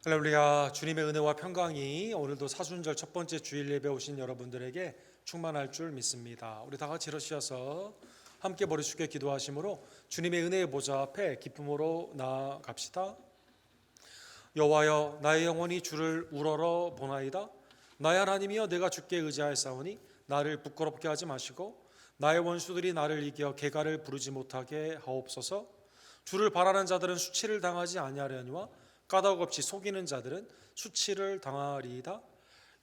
할렐루야. 주님의 은혜와 평강이 오늘도 사순절 첫 번째 주일 예배 오신 여러분들에게 충만할 줄 믿습니다. 우리 다 같이 일어서셔서 함께 머리 숙여 기도하심으로 주님의 은혜의 보좌 앞에 기쁨으로 나아갑시다. 여호와여, 나의 영혼이 주를 우러러 보나이다. 나의 하나님이여, 내가 주께 의지하였사오니 나를 부끄럽게 하지 마시고 나의 원수들이 나를 이겨 개가를 부르지 못하게 하옵소서. 주를 바라는 자들은 수치를 당하지 아니하려니와 까닭 없이 속이는 자들은 수치를 당하리이다.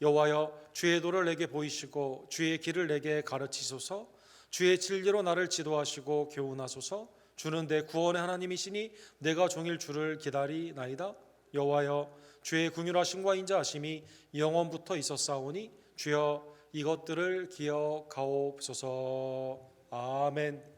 여호와여, 주의 도를 내게 보이시고 주의 길을 내게 가르치소서. 주의 진리로 나를 지도하시고 교훈하소서. 주는 내 구원의 하나님이시니 내가 종일 주를 기다리나이다. 여호와여, 주의 긍휼하심과 인자하심이 영원부터 있었사오니 주여 이것들을 기억하옵소서. 아멘.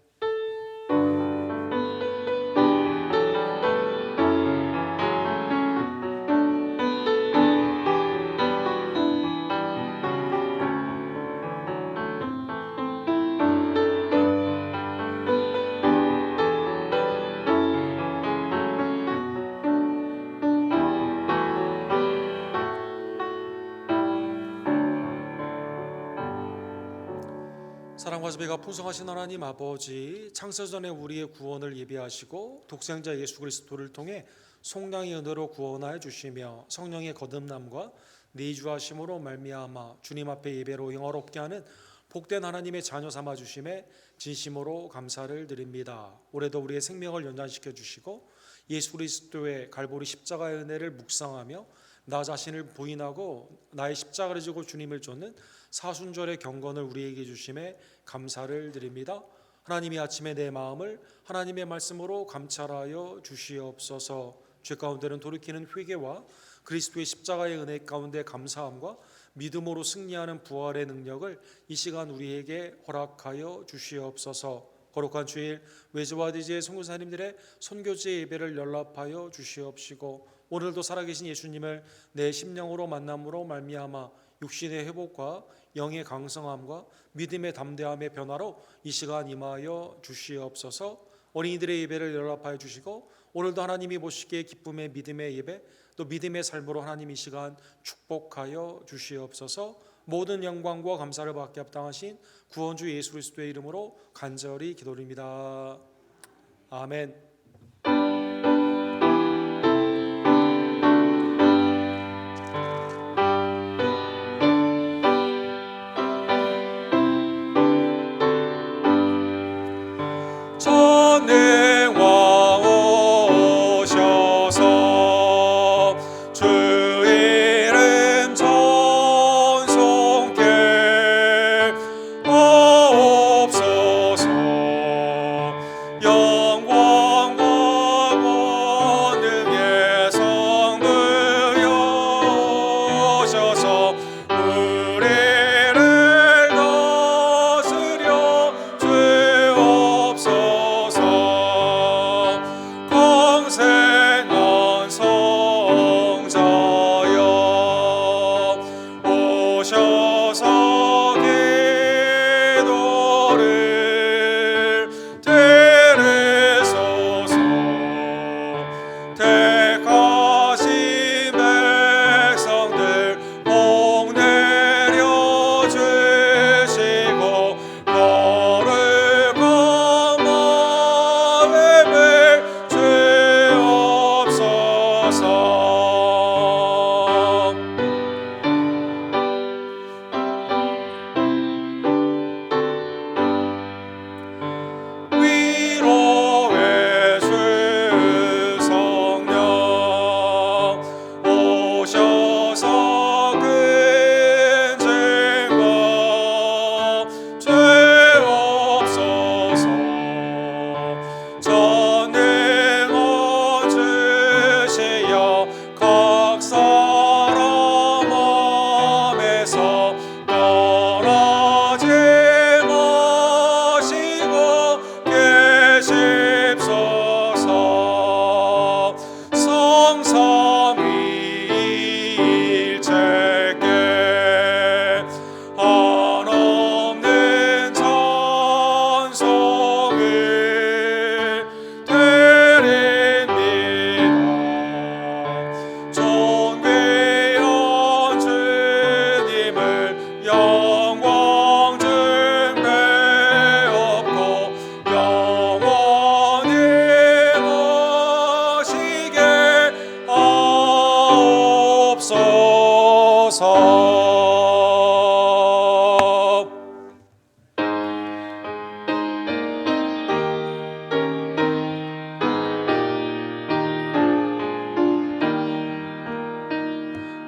사랑과 자비가 풍성하신 하나님 아버지, 창세전에 우리의 구원을 예비하시고 독생자 예수 그리스도를 통해 속량의 은혜로 구원하여 주시며 성령의 거듭남과 내주하심으로 말미암아 주님 앞에 예배로 영화롭게 하는 복된 하나님의 자녀 삼아 주심에 진심으로 감사를 드립니다. 올해도 우리의 생명을 연장시켜 주시고 예수 그리스도의 갈보리 십자가의 은혜를 묵상하며 나 자신을 부인하고 나의 십자가를 지고 주님을 쫓는 사순절의 경건을 우리에게 주심에 감사를 드립니다. 하나님이 아침에 내 마음을 하나님의 말씀으로 감찰하여 주시옵소서. 죄 가운데는 돌이키는 회개와 그리스도의 십자가의 은혜 가운데 감사함과 믿음으로 승리하는 부활의 능력을 이 시간 우리에게 허락하여 주시옵소서. 거룩한 주일 외주와 대지의 선교사님들의 선교제 예배를 연락하여 주시옵시고 오늘도 살아계신 예수님을 내 심령으로 만남으로 말미암아 육신의 회복과 영의 강성함과 믿음의 담대함의 변화로 이 시간 임하여 주시옵소서. 어린이들의 예배를 연락하여 주시고 오늘도 하나님이 보시기에 기쁨의 믿음의 예배 또 믿음의 삶으로 하나님 이 시간 축복하여 주시옵소서. 모든 영광과 감사를 받게 합당하신 구원주 예수 그리스도의 이름으로 간절히 기도드립니다. 아멘. 전능왕 오셔서 주 이름 찬송케 하옵소서. 영광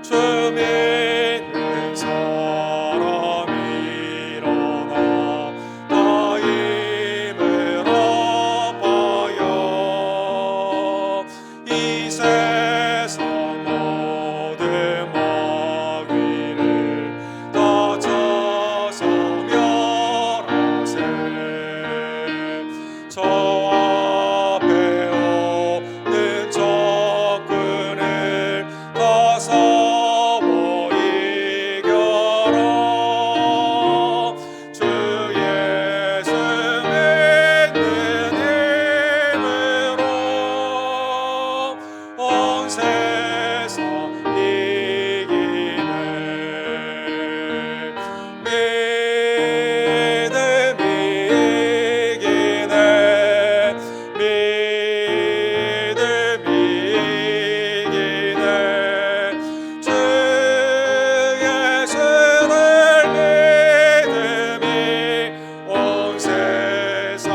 주 믿는 사람 일어나 다 힘을 합하여 이 세상 모든 마귀를 다 쳐서 멸하세. 저 앞에 오는 적군을 다 싸워 이겨라. 주 예수 믿는 힘으로 온 세상 이기네. 믿음이 이기네. 믿음이 이기네. 주 예수를 믿음이 온 세상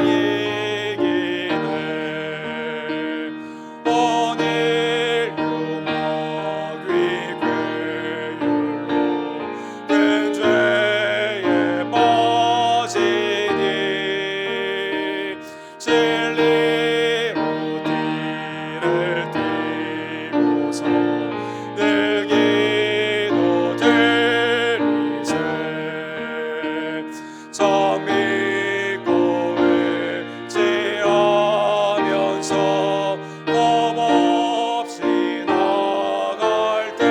이기네. 오늘 유마귀 괴율로 큰 죄에 빠지니 진리로 뒤를 띠고서 늘 기도 드리세. 참 믿고 의지하면서 겁없이 나갈 때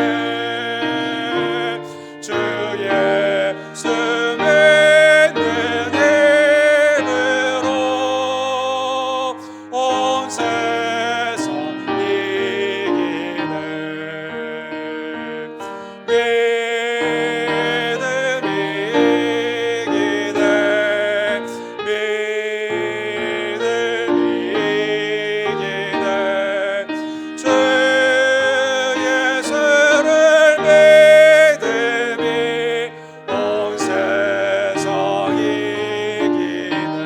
주 예수 믿는 힘으로 온 세상 이기네. 믿음이 이기네. 믿음이 이기네. 주 예수를 믿음이 온 세상 이기네.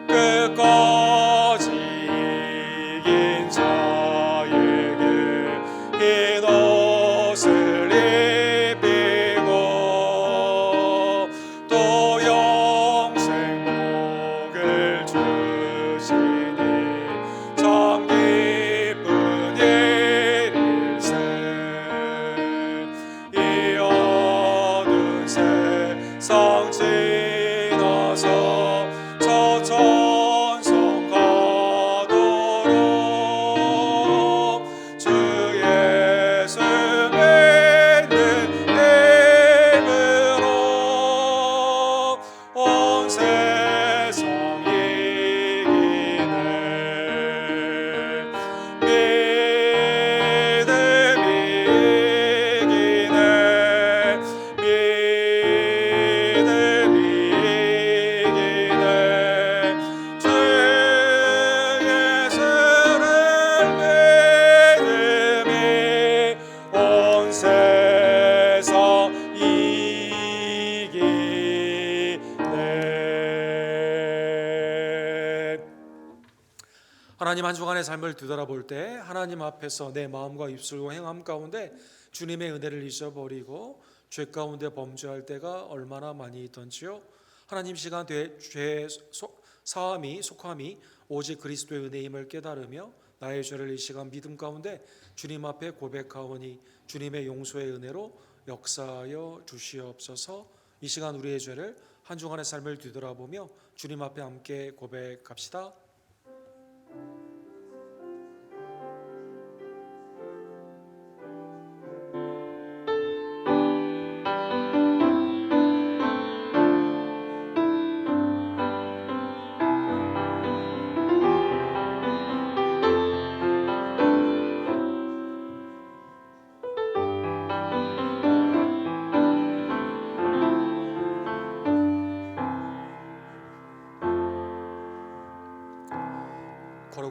끝까지 이긴 자에게 흰 옷을 입히고 또 영생 복을 주시니 참 기쁜 일일세. 이 어두운 세상 지나서 저 천성 가도록 주 예수 믿는 힘으로 온 세상 이기네. 믿음이 이기네. 믿음이 이기네. 주 예수를 믿음이 온 세상 이기네. 하나님, 한 주간의 삶을 뒤돌아볼 때 하나님 앞에서 내 마음과 입술과 행함 가운데 주님의 은혜를 잊어버리고 죄 가운데 범죄할 때가 얼마나 많이 있던지요. 하나님, 시간 죄의 사함이 속함이 오직 그리스도의 은혜임을 깨달으며 나의 죄를 이 시간 믿음 가운데 주님 앞에 고백하오니 주님의 용서의 은혜로 역사하여 주시옵소서. 이 시간 우리의 죄를 한 주간의 삶을 뒤돌아보며 주님 앞에 함께 고백합시다.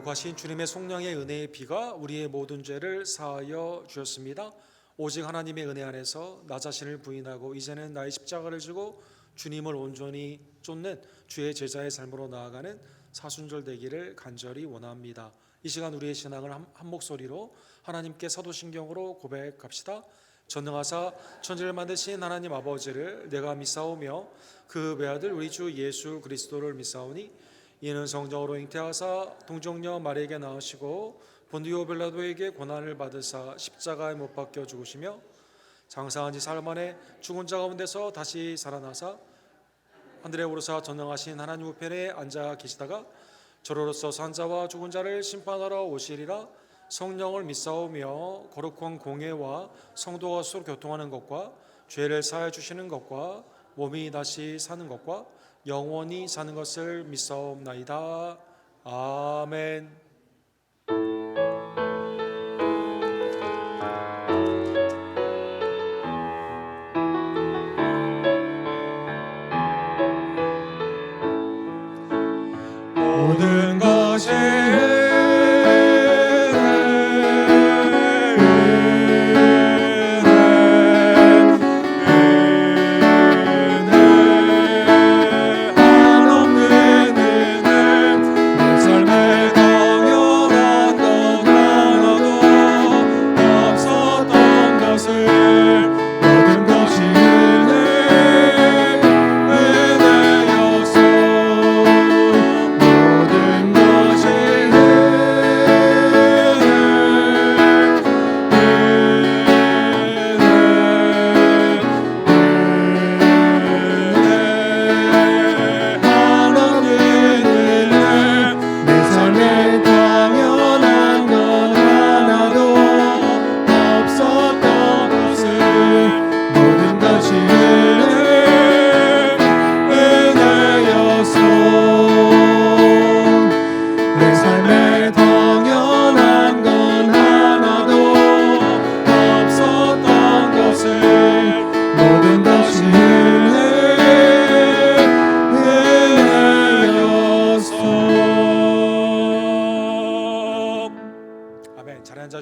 거룩하신 주님의 성령의 은혜의 비가 우리의 모든 죄를 사하여 주셨습니다. 오직 하나님의 은혜 안에서 나 자신을 부인하고 이제는 나의 십자가를 지고 주님을 온전히 쫓는 주의 제자의 삶으로 나아가는 사순절 되기를 간절히 원합니다. 이 시간 우리의 신앙을 한 목소리로 하나님께 사도신경으로 고백합시다. 전능하사 천지를 만드신 하나님 아버지를 내가 믿사오며 그 외아들 우리 주 예수 그리스도를 믿사오니 이는 성령으로 잉태하사 동정녀 마리에게 낳으시고 본디오 빌라도에게 고난을 받으사 십자가에 못 박혀 죽으시며 장사한 지 사흘 만에 죽은 자 가운데서 다시 살아나사 하늘에 오르사 전능하신 하나님 우편에 앉아 계시다가 저로로서 산자와 죽은 자를 심판하러 오시리라. 성령을 믿사오며 거룩한 공예와 성도가 서로 교통하는 것과 죄를 사하여 주시는 것과 몸이 다시 사는 것과 영원히 사는 것을 믿사옵나이다. 아멘. 모든 것이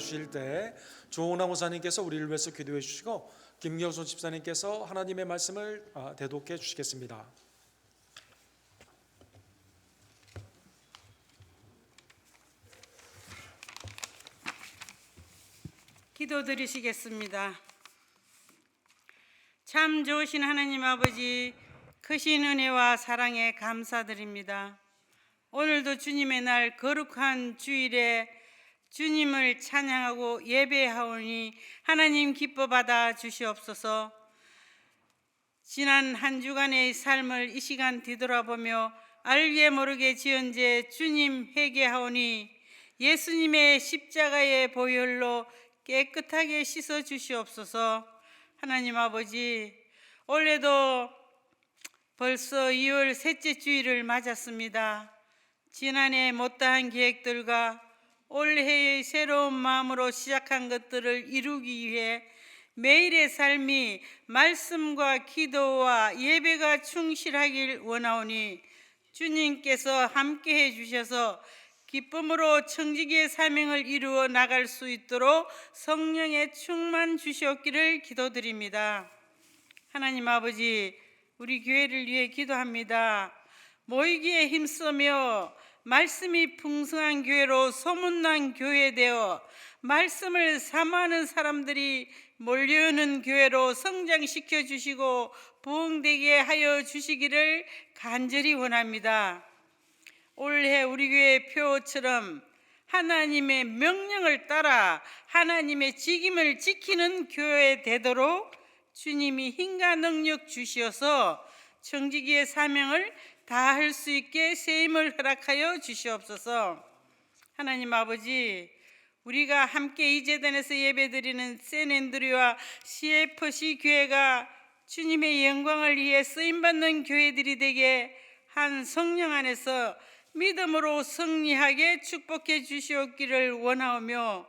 주실 때 조은하 목사님께서 우리를 위해서 기도해 주시고 김경순 집사님께서 하나님의 말씀을 대독해 주시겠습니다. 기도드리시겠습니다. 참 좋으신 하나님 아버지, 크신 은혜와 사랑에 감사드립니다. 오늘도 주님의 날 거룩한 주일에 주님을 찬양하고 예배하오니 하나님 기뻐 받아 주시옵소서. 지난 한 주간의 삶을 이 시간 뒤돌아보며 알게 모르게 지은 죄 주님 회개하오니 예수님의 십자가의 보혈로 깨끗하게 씻어 주시옵소서. 하나님 아버지, 올해도 벌써 2월 셋째 주일을 맞았습니다. 지난해 못다한 계획들과 올해의 새로운 마음으로 시작한 것들을 이루기 위해 매일의 삶이 말씀과 기도와 예배가 충실하길 원하오니 주님께서 함께해 주셔서 기쁨으로 청지기의 사명을 이루어 나갈 수 있도록 성령의 충만 주시옵기를 기도드립니다. 하나님 아버지, 우리 교회를 위해 기도합니다. 모이기에 힘쓰며 말씀이 풍성한 교회로 소문난 교회되어 말씀을 사모하는 사람들이 몰려오는 교회로 성장시켜 주시고 부흥되게 하여 주시기를 간절히 원합니다. 올해 우리 교회 표어처럼 하나님의 명령을 따라 하나님의 직임을 지키는 교회 되도록 주님이 힘과 능력 주시어서 청지기의 사명을 다할 수 있게 세임을 허락하여 주시옵소서. 하나님 아버지, 우리가 함께 이 제단에서 예배드리는 샌앤드류와 CFC 교회가 주님의 영광을 위해 쓰임받는 교회들이 되게 한 성령 안에서 믿음으로 승리하게 축복해 주시옵기를 원하오며,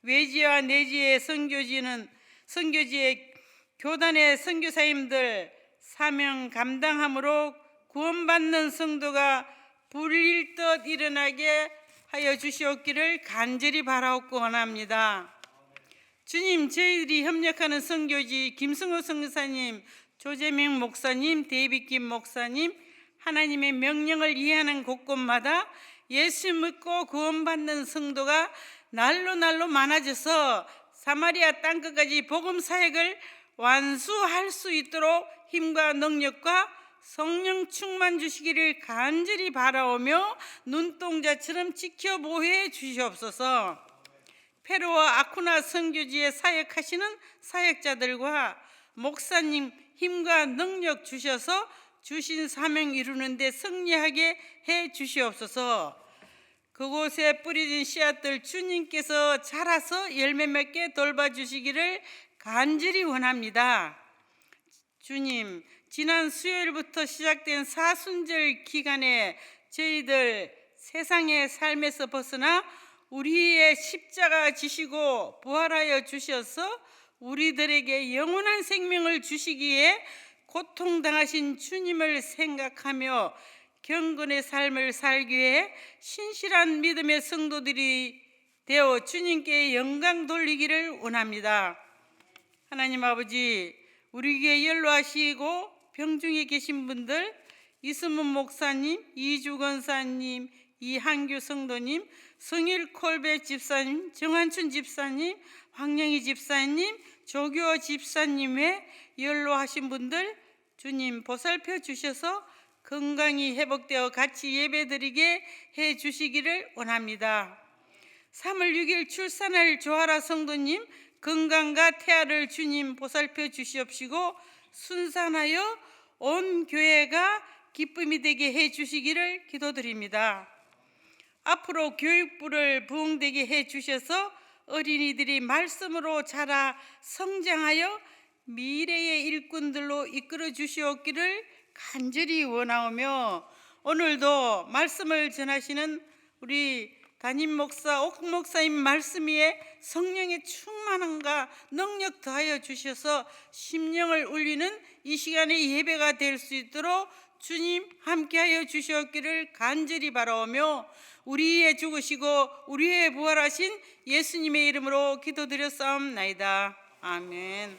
외지와 내지의 선교지의 교단의 선교사님들 사명 감당함으로 구원받는 성도가 불일 듯 일어나게 하여 주시옵기를 간절히 바라옵고 원합니다. 주님, 저희들이 협력하는 선교지 김승호 선교사님, 조재명 목사님, 데이빗김 목사님, 하나님의 명령을 이해하는 곳곳마다 예수 믿고 구원받는 성도가 날로 많아져서 사마리아 땅끝까지 복음 사역을 완수할 수 있도록 힘과 능력과 성령 충만 주시기를 간절히 바라오며 눈동자처럼 지켜 보호해 주시옵소서. 페루와 아쿠나 선교지에 사역하시는 사역자들과 목사님 힘과 능력 주셔서 주신 사명 이루는 데 승리하게 해 주시옵소서. 그곳에 뿌려진 씨앗들 주님께서 자라서 열매 맺게 돌봐주시기를 간절히 원합니다. 주님, 지난 수요일부터 시작된 사순절 기간에 저희들 세상의 삶에서 벗어나 우리의 십자가 지시고 부활하여 주셔서 우리들에게 영원한 생명을 주시기에 고통당하신 주님을 생각하며 경건의 삶을 살기 위해 신실한 믿음의 성도들이 되어 주님께 영광 돌리기를 원합니다. 하나님 아버지, 우리에게 연로하시고 병중에 계신 분들, 이승문 목사님, 이주 권사님, 이한규 성도님, 성일 콜베 집사님, 정한춘 집사님, 황영희 집사님, 조교 집사님 외 연로하신 분들 주님 보살펴 주셔서 건강이 회복되어 같이 예배드리게 해 주시기를 원합니다. 3월 6일 출산할 조아라 성도님 건강과 태아를 주님 보살펴 주시옵시고 순산하여 온 교회가 기쁨이 되게 해 주시기를 기도드립니다. 앞으로 교육부를 부흥되게 해 주셔서 어린이들이 말씀으로 자라 성장하여 미래의 일꾼들로 이끌어 주시옵기를 간절히 원하오며 오늘도 말씀을 전하시는 우리 담임 목사, 옥 목사님 말씀 위에 성령의 충만함과 능력 더하여 주셔서 심령을 울리는 이 시간의 예배가 될 수 있도록 주님 함께하여 주시옵기를 간절히 바라오며 우리의 죽으시고 우리의 부활하신 예수님의 이름으로 기도드렸사옵나이다. 아멘.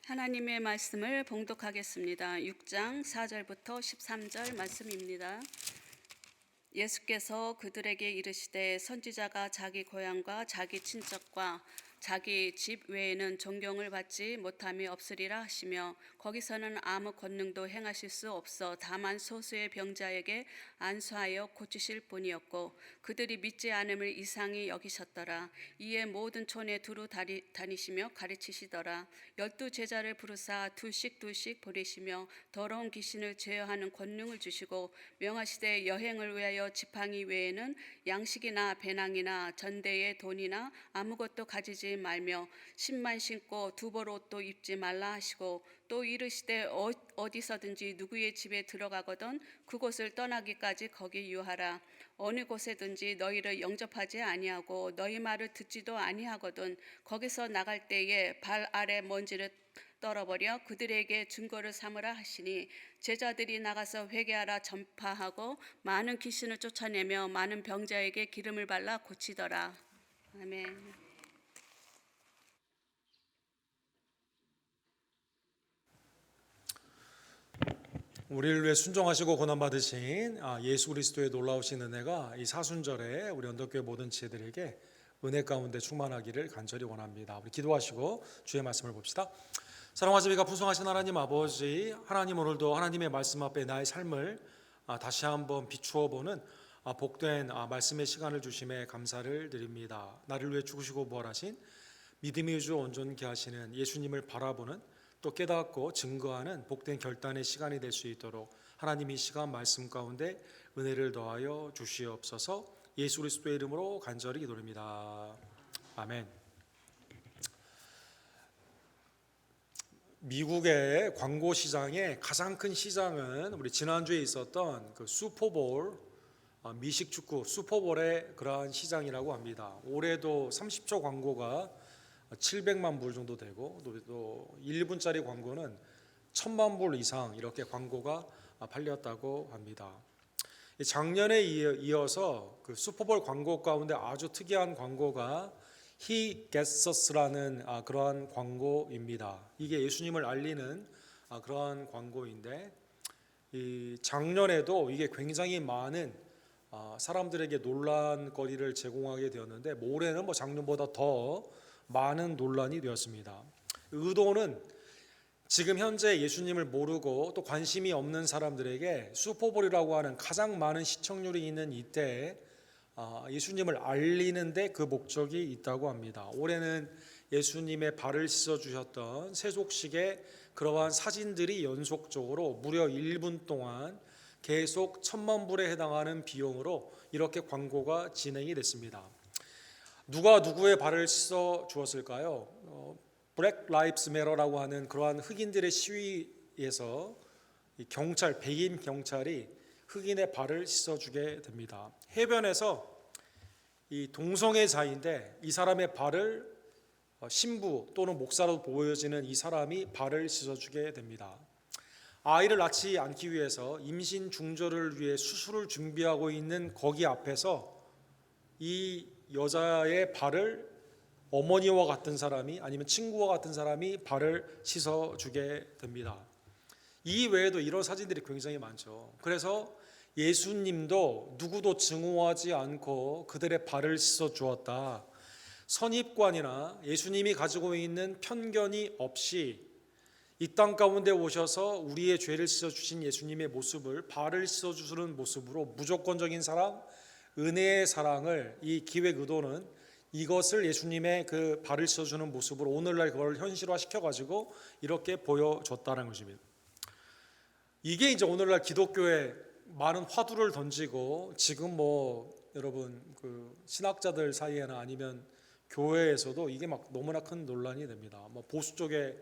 하나님의 말씀을 봉독하겠습니다. 6장 4절부터 13절 말씀입니다. 예수께서 그들에게 이르시되 선지자가 자기 고향과 자기 친척과 자기 집 외에는 존경을 받지 못함이 없으리라 하시며 거기서는 아무 권능도 행하실 수 없어 다만 소수의 병자에게 안수하여 고치실 뿐이었고 그들이 믿지 않음을 이상히 여기셨더라. 이에 모든 촌에 두루 다니시며 가르치시더라. 12 제자를 부르사 둘씩 보내시며 더러운 귀신을 제어하는 권능을 주시고 명하시되 여행을 위하여 지팡이 외에는 양식이나 배낭이나 전대의 돈이나 아무것도 가지지 말며 신만 신고 두벌 옷도 입지 말라 하시고 또 이르시되 어디서든지 누구의 집에 들어가거든 그곳을 떠나기까지 거기 유하라. 어느 곳에든지 너희를 영접하지 아니하고 너희 말을 듣지도 아니하거든 거기서 나갈 때에 발 아래 먼지를 떨어버려 그들에게 증거를 삼으라 하시니 제자들이 나가서 회개하라 전파하고 많은 귀신을 쫓아내며 많은 병자에게 기름을 발라 고치더라. 아멘. 우리를 위해 순종하시고 고난받으신 예수 그리스도의 놀라우신 은혜가 이 사순절에 우리 언덕교회 모든 지체들에게 은혜 가운데 충만하기를 간절히 원합니다. 우리 기도하시고 주의 말씀을 봅시다. 사랑과 자비가 풍성하신 하나님 아버지, 하나님 오늘도 하나님의 말씀 앞에 나의 삶을 다시 한번 비추어 보는 복된 말씀의 시간을 주심에 감사를 드립니다. 나를 위해 죽으시고 부활하신 믿음의 주 온전케 하시는 예수님을 바라보는 또 깨닫고 증거하는 복된 결단의 시간이 될 수 있도록 하나님 이 시간 말씀 가운데 은혜를 더하여 주시옵소서. 예수 그리스도의 이름으로 간절히 기도드립니다. 아멘. 미국의 광고 시장의 가장 큰 시장은 우리 지난주에 있었던 그 슈퍼볼, 미식 축구 슈퍼볼의 그러한 시장이라고 합니다. 올해도 30초 광고가 700만 불 정도 되고 또 1분짜리 광고는 1000만 불 이상 이렇게 광고가 팔렸다고 합니다. 작년에 이어서 그 슈퍼볼 광고 가운데 아주 특이한 광고가 He Gets Us라는 그러한 광고입니다. 이게 예수님을 알리는 그러한 광고인데, 이 작년에도 이게 굉장히 많은 사람들에게 논란거리를 제공하게 되었는데, 올해는 뭐 작년보다 더 많은 논란이 되었습니다. 의도는 지금 현재 예수님을 모르고 또 관심이 없는 사람들에게 슈퍼볼이라고 하는 가장 많은 시청률이 있는 이때에 예수님을 알리는데 그 목적이 있다고 합니다. 올해는 예수님의 발을 씻어주셨던 세속식의 그러한 사진들이 연속적으로 무려 1분 동안 계속 1000만 불에 해당하는 비용으로 이렇게 광고가 진행이 됐습니다. 누가 누구의 발을 씻어 주었을까요? Black Lives Matter라고 하는 그러한 흑인들의 시위에서 경찰, 백인 경찰이 흑인의 발을 씻어주게 됩니다. 해변에서 이 동성애자인데 이 사람의 발을 신부 또는 목사로 보여지는 이 사람이 발을 씻어주게 됩니다. 아이를 낳지 않기 위해서 임신 중절을 위해 수술을 준비하고 있는 거기 앞에서 이 여자의 발을 어머니와 같은 사람이 아니면 친구와 같은 사람이 발을 씻어주게 됩니다. 이 외에도 이런 사진들이 굉장히 많죠. 그래서 예수님도 누구도 증오하지 않고 그들의 발을 씻어 주었다. 선입관이나 예수님이 가지고 있는 편견이 없이 이 땅 가운데 오셔서 우리의 죄를 씻어 주신 예수님의 모습을 발을 씻어 주시는 모습으로 무조건적인 사랑, 은혜의 사랑을 이 기획 의도는 이것을 예수님의 그 발을 씻어 주는 모습으로 오늘날 그걸 현실화 시켜 가지고 이렇게 보여줬다는 것입니다. 이게 이제 오늘날 기독교에 많은 화두를 던지고 지금 뭐 여러분 그 신학자들 사이에나 아니면 교회에서도 이게 막 너무나 큰 논란이 됩니다. 뭐 보수 쪽의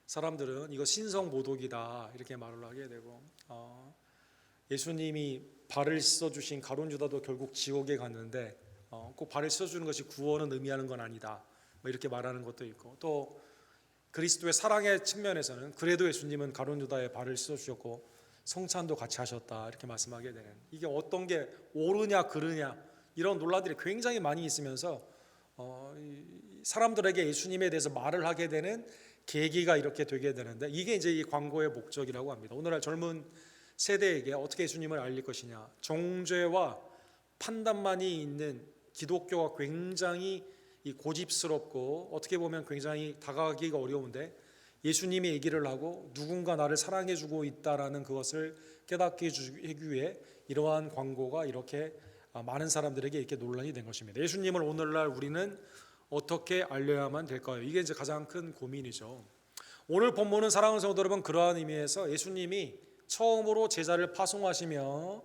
사람들은 이거 신성 모독이다 이렇게 말을 하게 되고 예수님이 발을 씻어 주신 가룟 유다도 결국 지옥에 갔는데 꼭 발을 씻어 주는 것이 구원을 의미하는 건 아니다. 뭐 이렇게 말하는 것도 있고 또 그리스도의 사랑의 측면에서는 그래도 예수님은 가룟 유다의 발을 씻어 주셨고 성찬도 같이 하셨다 이렇게 말씀하게 되는 이게 어떤 게 옳으냐 그르냐 이런 논란들이 굉장히 많이 있으면서 사람들에게 예수님에 대해서 말을 하게 되는 계기가 이렇게 되게 되는데 이게 이제 이 광고의 목적이라고 합니다. 오늘날 젊은 세대에게 어떻게 예수님을 알릴 것이냐 정죄와 판단만이 있는 기독교가 굉장히 고집스럽고 어떻게 보면 굉장히 다가가기가 어려운데 예수님이 얘기를 하고 누군가 나를 사랑해주고 있다라는 그것을 깨닫게 하기 위해 이러한 광고가 이렇게 많은 사람들에게 이렇게 논란이 된 것입니다. 예수님을 오늘날 우리는 어떻게 알려야만 될까요? 이게 이제 가장 큰 고민이죠. 오늘 본문은 사랑하는 성도 여러분 그러한 의미에서 예수님이 처음으로 제자를 파송하시며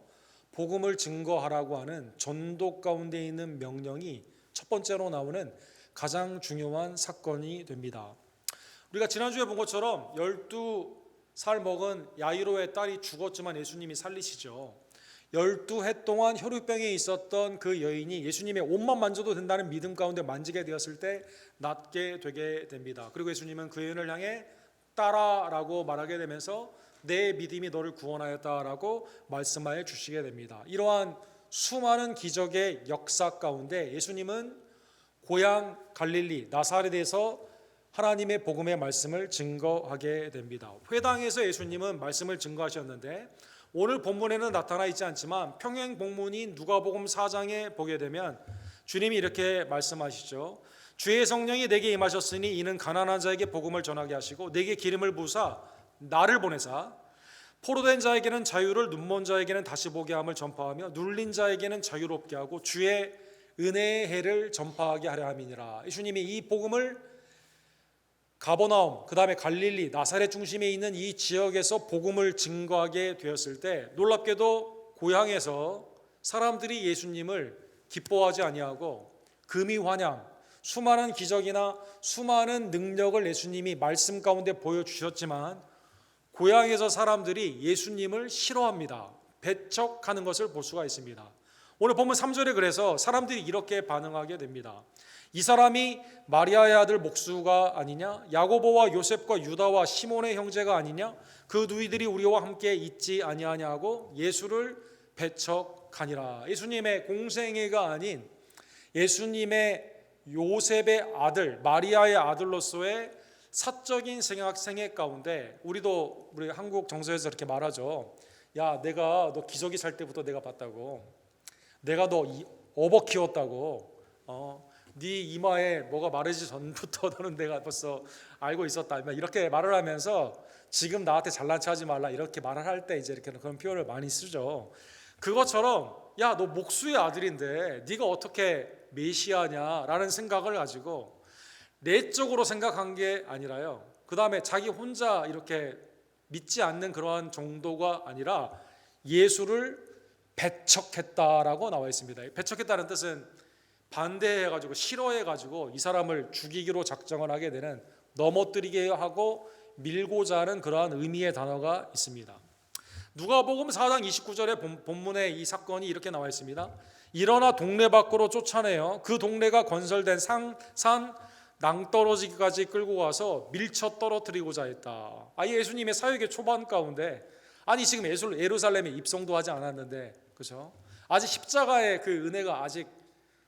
복음을 증거하라고 하는 전도 가운데 있는 명령이 첫 번째로 나오는 가장 중요한 사건이 됩니다. 우리가 지난주에 본 것처럼 12살 먹은 야이로의 딸이 죽었지만 예수님이 살리시죠. 12해 동안 혈우병에 있었던 그 여인이 예수님의 옷만 만져도 된다는 믿음 가운데 만지게 되었을 때 낫게 되게 됩니다. 그리고 예수님은 그 여인을 향해 딸아라고 말하게 되면서 내 믿음이 너를 구원하였다라고 말씀하여 주시게 됩니다. 이러한 수많은 기적의 역사 가운데 예수님은 고향 갈릴리 나사렛에서 하나님의 복음의 말씀을 증거하게 됩니다. 회당에서 예수님은 말씀을 증거하셨는데 오늘 본문에는 나타나 있지 않지만 평행 본문인 누가복음 4장에 보게 되면 주님이 이렇게 말씀하시죠. 주의 성령이 내게 임하셨으니 이는 가난한 자에게 복음을 전하게 하시고 내게 기름을 부으사 나를 보내사 포로된 자에게는 자유를 눈먼 자에게는 다시 보게 함을 전파하며 눌린 자에게는 자유롭게 하고 주의 은혜의 해를 전파하게 하려 함이니라. 예수님이 이 복음을 가버나움, 그 다음에 갈릴리, 나사렛 중심에 있는 이 지역에서 복음을 증거하게 되었을 때 놀랍게도 고향에서 사람들이 예수님을 기뻐하지 아니하고 금이 환향, 수많은 기적이나 수많은 능력을 예수님이 말씀 가운데 보여주셨지만 고향에서 사람들이 예수님을 싫어합니다. 배척하는 것을 볼 수가 있습니다. 오늘 본문 3절에 그래서 사람들이 이렇게 반응하게 됩니다. 이 사람이 마리아의 아들 목수가 아니냐? 야고보와 요셉과 유다와 시몬의 형제가 아니냐? 그 누이들이 우리와 함께 있지 아니하냐고 예수를 배척하니라. 예수님의 공생애가 아닌 예수님의 요셉의 아들 마리아의 아들로서의 사적인 생애 가운데 우리 한국 정서에서 이렇게 말하죠. 야, 내가 너 기저귀 살 때부터 내가 봤다고. 내가 너 업어 키웠다고. 네 이마에 뭐가 마르지 전부터 너는 내가 벌써 알고 있었다. 이렇게 말을 하면서 지금 나한테 잘난 척하지 말라 이렇게 말을 할 때 이제 이렇게 그런 표현을 많이 쓰죠. 그것처럼 야, 너 목수의 아들인데 네가 어떻게 메시아냐라는 생각을 가지고 내적으로 생각한 게 아니라요. 그 다음에 자기 혼자 이렇게 믿지 않는 그러한 정도가 아니라 예수를 배척했다라고 나와 있습니다. 배척했다는 뜻은 반대해가지고 싫어해가지고 이 사람을 죽이기로 작정을 하게 되는, 넘어뜨리게 하고 밀고자 하는 그러한 의미의 단어가 있습니다. 누가복음 4장 29절에 본문에 이 사건이 이렇게 나와 있습니다. 일어나 동네 밖으로 쫓아내어 그 동네가 건설된 산 낭떠러지까지 끌고 가서 밀쳐 떨어뜨리고자 했다. 아예 예수님의 사역의 초반 가운데, 아니 지금 예루살렘에 입성도 하지 않았는데, 그렇죠? 아직 십자가의 그 은혜가 아직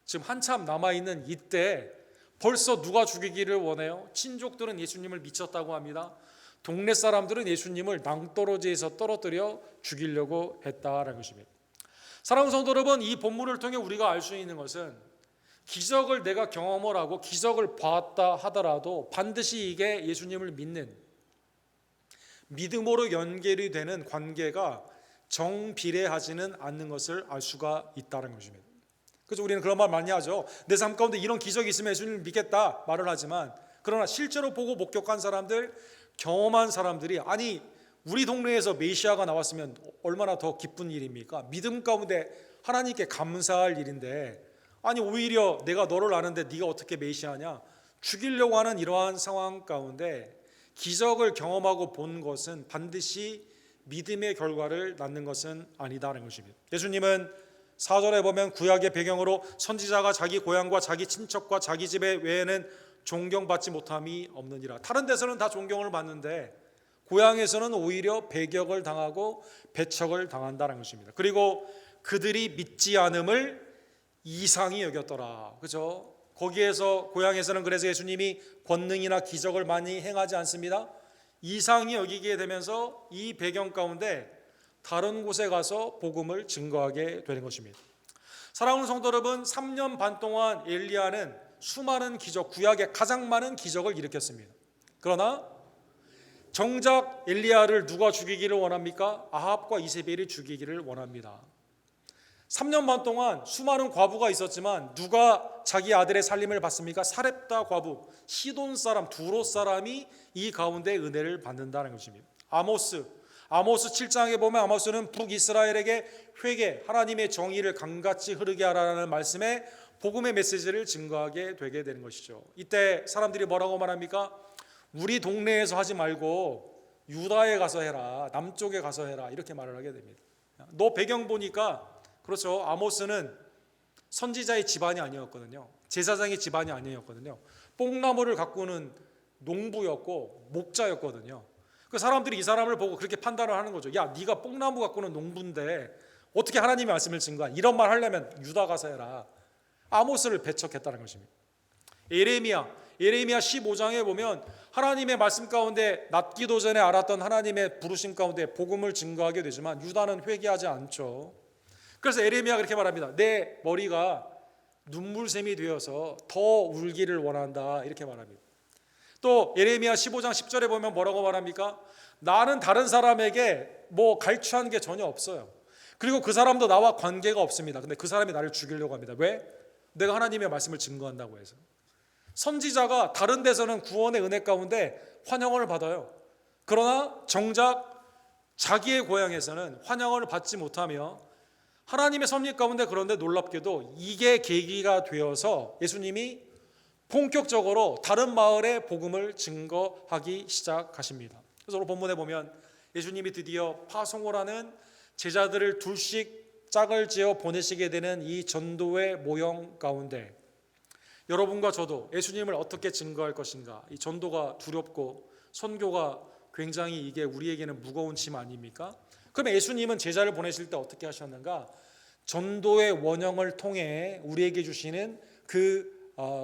지금 한참 남아있는 이때 벌써 누가 죽이기를 원해요? 친족들은 예수님을 미쳤다고 합니다. 동네 사람들은 예수님을 낭떠러지에서 떨어뜨려 죽이려고 했다라는 것입니다. 사랑하는 성도 여러분, 이 본문을 통해 우리가 알 수 있는 것은 기적을 내가 경험을 하고 기적을 봤다 하더라도 반드시 이게 예수님을 믿는 믿음으로 연결이 되는 관계가 정비례하지는 않는 것을 알 수가 있다는 것입니다. 그래서 우리는 그런 말 많이 하죠. 내 삶 가운데 이런 기적이 있으면 예수님을 믿겠다 말을 하지만, 그러나 실제로 보고 목격한 사람들, 경험한 사람들이 아니 우리 동네에서 메시아가 나왔으면 얼마나 더 기쁜 일입니까? 믿음 가운데 하나님께 감사할 일인데, 아니 오히려 내가 너를 아는데 네가 어떻게 메시아냐? 죽이려고 하는 이러한 상황 가운데 기적을 경험하고 본 것은 반드시 믿음의 결과를 낳는 것은 아니다라는 것입니다. 예수님은 4절에 보면 구약의 배경으로 선지자가 자기 고향과 자기 친척과 자기 집에 외에는 존경받지 못함이 없느니라. 다른 데서는 다 존경을 받는데 고향에서는 오히려 배격을 당하고 배척을 당한다는 것입니다. 그리고 그들이 믿지 않음을 이상히 여겼더라. 그죠? 거기에서 고향에서는 그래서 예수님이 권능이나 기적을 많이 행하지 않습니다. 이상히 여기게 되면서 이 배경 가운데 다른 곳에 가서 복음을 증거하게 되는 것입니다. 사랑하는 성도 여러분, 3년 반 동안 엘리야는 수많은 기적, 구약의 가장 많은 기적을 일으켰습니다. 그러나 정작 엘리야를 누가 죽이기를 원합니까? 아합과 이세벨이 죽이기를 원합니다. 3년 반 동안 수많은 과부가 있었지만 누가 자기 아들의 살림을 받습니까? 사렙다 과부, 시돈 사람, 두로 사람이 이 가운데 은혜를 받는다는 것입니다. 아모스 7장에 보면 아모스는 북이스라엘에게 회개, 하나님의 정의를 강같이 흐르게 하라는 말씀에 복음의 메시지를 증거하게 되게 되는 것이죠. 이때 사람들이 뭐라고 말합니까? 우리 동네에서 하지 말고 유다에 가서 해라, 남쪽에 가서 해라, 이렇게 말을 하게 됩니다. 너 배경 보니까 그렇죠. 아모스는 선지자의 집안이 아니었거든요. 제사장의 집안이 아니었거든요. 뽕나무를 가꾸는 농부였고 목자였거든요. 그 사람들이 이 사람을 보고 그렇게 판단을 하는 거죠. 야, 네가 뽕나무 가꾸는 농부인데 어떻게 하나님의 말씀을 증거하냐? 이런 말 하려면 유다 가서 해라. 아모스를 배척했다는 것입니다. 예레미야 15장에 보면 하나님의 말씀 가운데 낫기도 전에 알았던 하나님의 부르심 가운데 복음을 증거하게 되지만 유다는 회개하지 않죠. 그래서 예레미야가 그렇게 말합니다. 내 머리가 눈물샘이 되어서 더 울기를 원한다, 이렇게 말합니다. 또 예레미야 15장 10절에 보면 뭐라고 말합니까? 나는 다른 사람에게 뭐 갈취한 게 전혀 없어요. 그리고 그 사람도 나와 관계가 없습니다. 근데 그 사람이 나를 죽이려고 합니다. 왜? 내가 하나님의 말씀을 증거한다고 해서. 선지자가 다른 데서는 구원의 은혜 가운데 환영을 받아요. 그러나 정작 자기의 고향에서는 환영을 받지 못하며 하나님의 섭리 가운데, 그런데 놀랍게도 이게 계기가 되어서 예수님이 본격적으로 다른 마을에 복음을 증거하기 시작하십니다. 그래서 오늘 본문에 보면 예수님이 드디어 파송을 하는 제자들을 둘씩 짝을 지어 보내시게 되는 이 전도의 모형 가운데 여러분과 저도 예수님을 어떻게 증거할 것인가, 이 전도가 두렵고 선교가 굉장히 이게 우리에게는 무거운 짐 아닙니까? 그러면 예수님은 제자를 보내실 때 어떻게 하셨는가? 전도의 원형을 통해 우리에게 주시는 그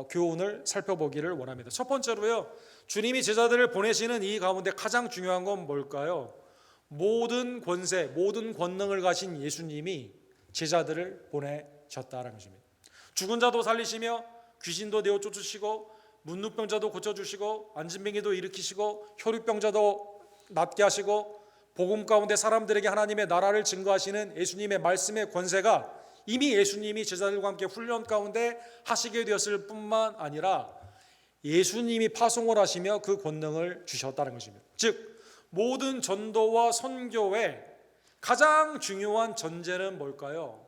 교훈을 살펴보기를 원합니다. 첫 번째로요, 주님이 제자들을 보내시는 이 가운데 가장 중요한 건 뭘까요? 모든 권세, 모든 권능을 가진 예수님이 제자들을 보내셨다는 것입니다. 죽은 자도 살리시며 귀신도 내어 쫓으시고 문둥병자도 고쳐주시고 안진뱅이도 일으키시고 혈루병자도 낫게 하시고 복음 가운데 사람들에게 하나님의 나라를 증거하시는 예수님의 말씀의 권세가 이미 예수님이 제자들과 함께 훈련 가운데 하시게 되었을 뿐만 아니라 예수님이 파송을 하시며 그 권능을 주셨다는 것입니다. 즉 모든 전도와 선교의 가장 중요한 전제는 뭘까요?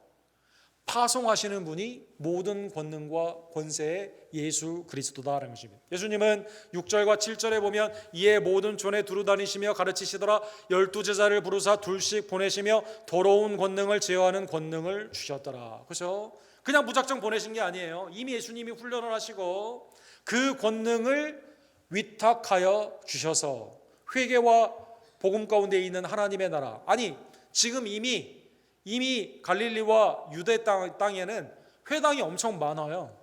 파송하시는 분이 모든 권능과 권세의 예수 그리스도다라는 것입니다. 예수님은 6절과 7절에 보면 이에 모든 촌에 두루 다니시며 가르치시더라 12제자를 부르사 둘씩 보내시며 더러운 권능을 제어하는 권능을 주셨더라. 그렇죠? 그냥 무작정 보내신 게 아니에요. 이미 예수님이 훈련을 하시고 그 권능을 위탁하여 주셔서 회개와 복음 가운데 있는 하나님의 나라, 아니 지금 이미 갈릴리와 유대 땅에는 회당이 엄청 많아요.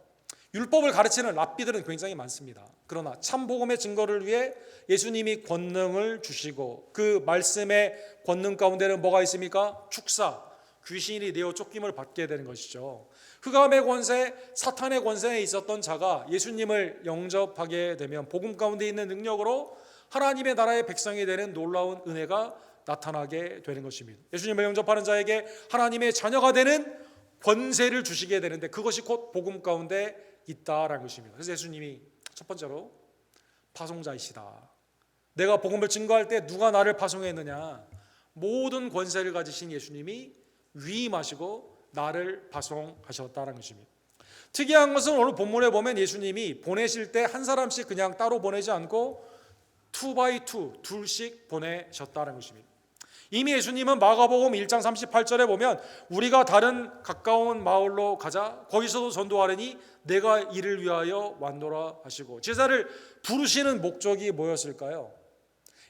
율법을 가르치는 랍비들은 굉장히 많습니다. 그러나 참 복음의 증거를 위해 예수님이 권능을 주시고 그 말씀의 권능 가운데는 뭐가 있습니까? 축사, 귀신이 내어 쫓김을 받게 되는 것이죠. 흑암의 권세, 사탄의 권세에 있었던 자가 예수님을 영접하게 되면 복음 가운데 있는 능력으로 하나님의 나라의 백성이 되는 놀라운 은혜가 나타나게 되는 것입니다. 예수님을 영접하는 자에게 하나님의 자녀가 되는 권세를 주시게 되는데 그것이 곧 복음 가운데 있다라는 것입니다. 그래서 예수님이 첫 번째로 파송자이시다. 내가 복음을 증거할 때 누가 나를 파송했느냐? 모든 권세를 가지신 예수님이 위임하시고 나를 파송하셨다는 것입니다. 특이한 것은 오늘 본문에 보면 예수님이 보내실 때 한 사람씩 그냥 따로 보내지 않고 2by2 둘씩 보내셨다는 것입니다. 이미 예수님은 마가복음 1장 38절에 보면 우리가 다른 가까운 마을로 가자 거기서도 전도하려니 내가 이를 위하여 왔노라 하시고 제자를 부르시는 목적이 뭐였을까요?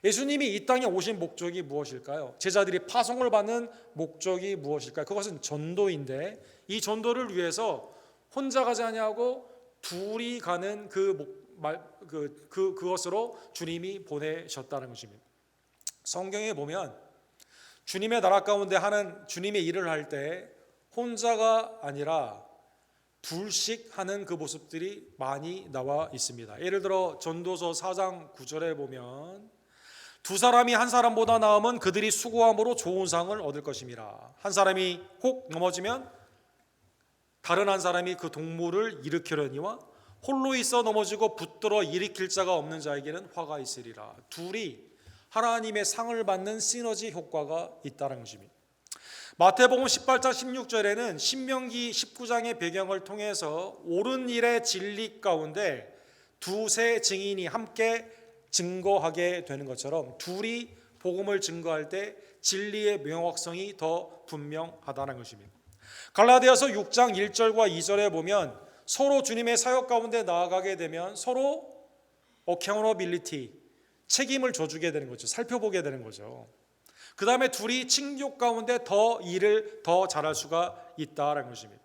예수님이 이 땅에 오신 목적이 무엇일까요? 제자들이 파송을 받는 목적이 무엇일까요? 그것은 전도인데 이 전도를 위해서 혼자 가지 아니하고 둘이 가는 그것으로 주님이 보내셨다는 것입니다. 성경에 보면 주님의 나라 가운데 하는 주님의 일을 할 때 혼자가 아니라 둘씩 하는 그 모습들이 많이 나와 있습니다. 예를 들어 전도서 4장 9절에 보면 두 사람이 한 사람보다 나으면 그들이 수고함으로 좋은 상을 얻을 것임이라. 한 사람이 혹 넘어지면 다른 한 사람이 그 동물을 일으키려니와 홀로 있어 넘어지고 붙들어 일으킬 자가 없는 자에게는 화가 있으리라. 둘이 하나님의 상을 받는 시너지 효과가 있다는 것입니다. 마태복음 18장 16절에는 신명기 19장의 배경을 통해서 옳은 일의 진리 가운데 두세 증인이 함께 증거하게 되는 것처럼 둘이 복음을 증거할 때 진리의 명확성이 더 분명하다는 것입니다. 갈라디아서 6장 1절과 2절에 보면 서로 주님의 사역 가운데 나아가게 되면 서로 accountability, 책임을 져주게 되는 거죠. 살펴보게 되는 거죠. 그 다음에 둘이 친교 가운데 더 일을 더 잘할 수가 있다는 것입니다.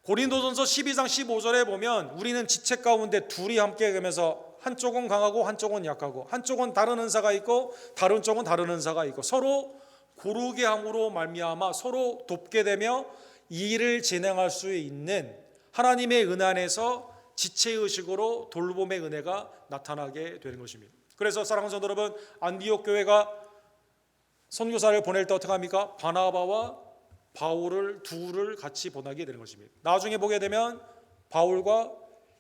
고린도전서 12장 15절에 보면 우리는 지체 가운데 둘이 함께 가면서 한쪽은 강하고 한쪽은 약하고 한쪽은 다른 은사가 있고 다른 쪽은 다른 은사가 있고 서로 고르게 함으로 말미암아 서로 돕게 되며 이 일을 진행할 수 있는 하나님의 은혜 안에서 지체의식으로 돌봄의 은혜가 나타나게 되는 것입니다. 그래서 사랑하는 성도 여러분, 안디옥 교회가 선교사를 보낼 때 어떻게 합니까? 바나바와 바울을 둘을 같이 보내게 되는 것입니다. 나중에 보게 되면 바울과